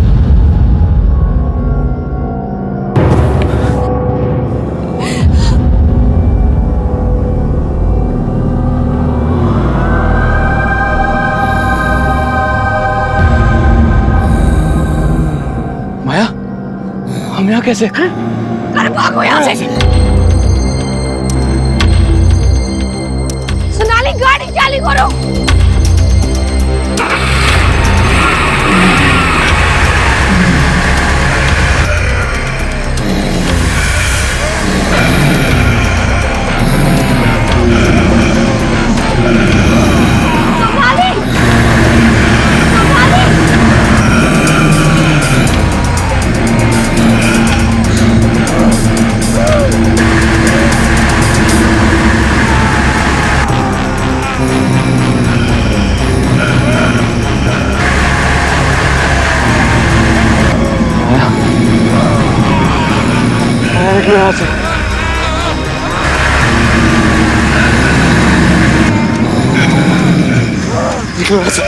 माया, हम यहाँ कैसे? करण भागो यहाँ से। सोनाली गाड़ी चालू करो। निकलो यहाँ से। निकलो यहाँ से।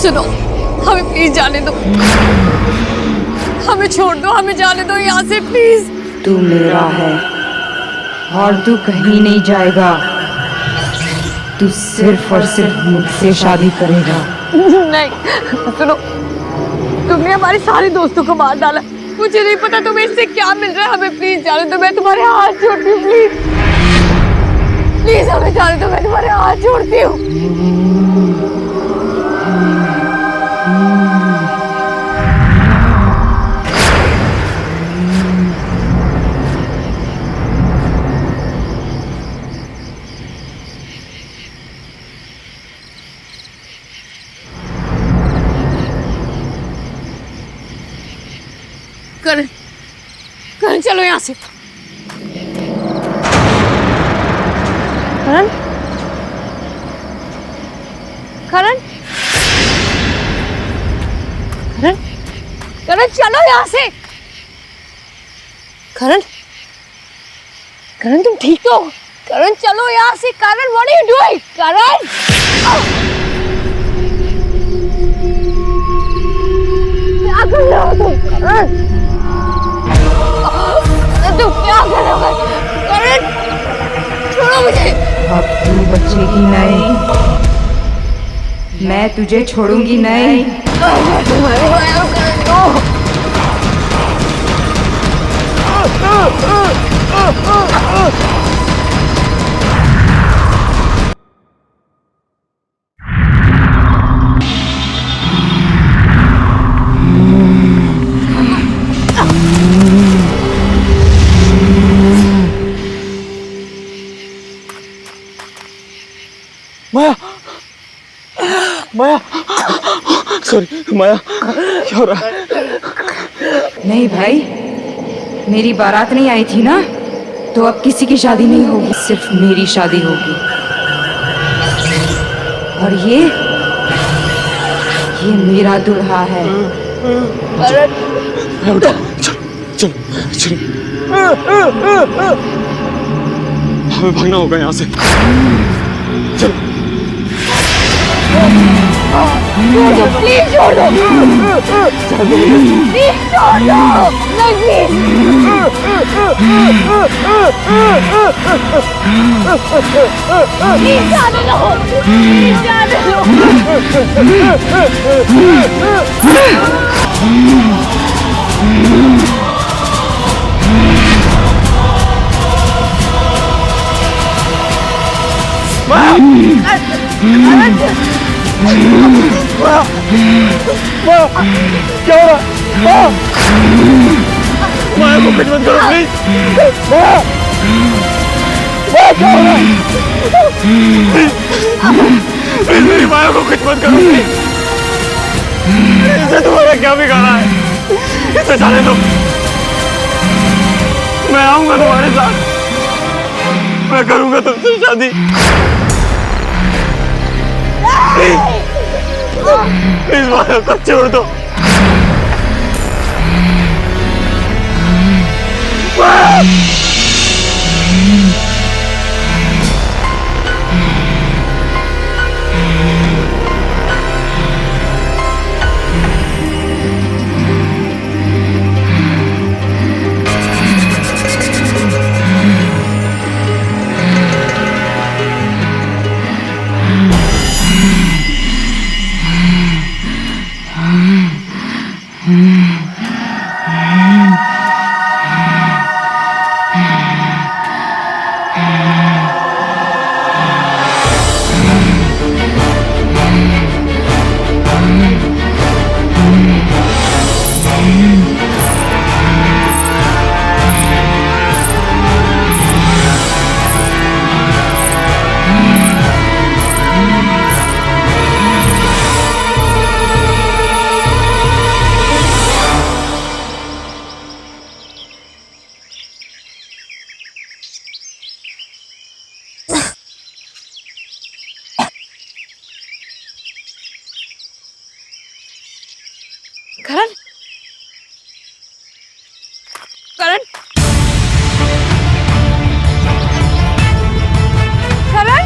सुनो, हमें प्लीज जाने दो, हमें छोड़ दो, हमें जाने दो यहाँ से प्लीज। तू मेरा है और तू कहीं नहीं जाएगा। तू सिर्फ और सिर्फ मुझसे शादी करेगा। नहीं सुनो, तुमने हमारे सारे दोस्तों को मार डाला, मुझे नहीं पता तुम्हें इससे क्या मिल रहा है। हमें प्लीज जाने दो, मैं तुम्हारे हाथ जोड़ती हूँ, प्लीज प्लीज हमें जाने दो, मैं तुम्हारे हाथ जोड़ती हूँ। करण, करण चलो यहाँ से। करण, करण, करण, करण चलो यहाँ से। करण, करण तुम ठीक तो हो? करण चलो यहाँ से। करण व्हाट आर यू डूइंग? करण क्या कर रहे हो तुम? करण तुम क्या कर रहे हो? करण छोड़ो मुझे। अब तू बचेगी नहीं, मैं तुझे छोड़ूंगी नहीं। तुम्हारे भाई को माया, माया, सॉरी माया, क्या हो रहा है? नहीं भाई, मेरी बारात नहीं आई थी ना, तो अब किसी की शादी नहीं होगी, सिर्फ मेरी शादी होगी। और ये मेरा दुल्हा है। चलो चलो चलो, हमें भागना होगा यहाँ से। चलो प्लीज छोड़ दो, प्लीज छोड़ दो, प्लीज जाने दो, प्लीज जाने दो। क्या हो रहा है? माया को कुछ मत करो प्लीज। क्या हो रहा है? प्लीज मेरी माया को कुछ मत करो प्लीज। इसे तुम्हारा क्या बिगाड़ा है? इसे जाने दो, मैं आऊंगा तुम्हारे साथ, मैं करूंगा तुमसे शादी। प्लीज माया को छोड़ दो। करण, करण, करण,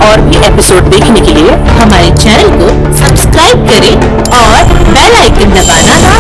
और भी एपिसोड देखने के लिए हमारे चैनल को सब्सक्राइब करें और बेल आइकन दबाना ना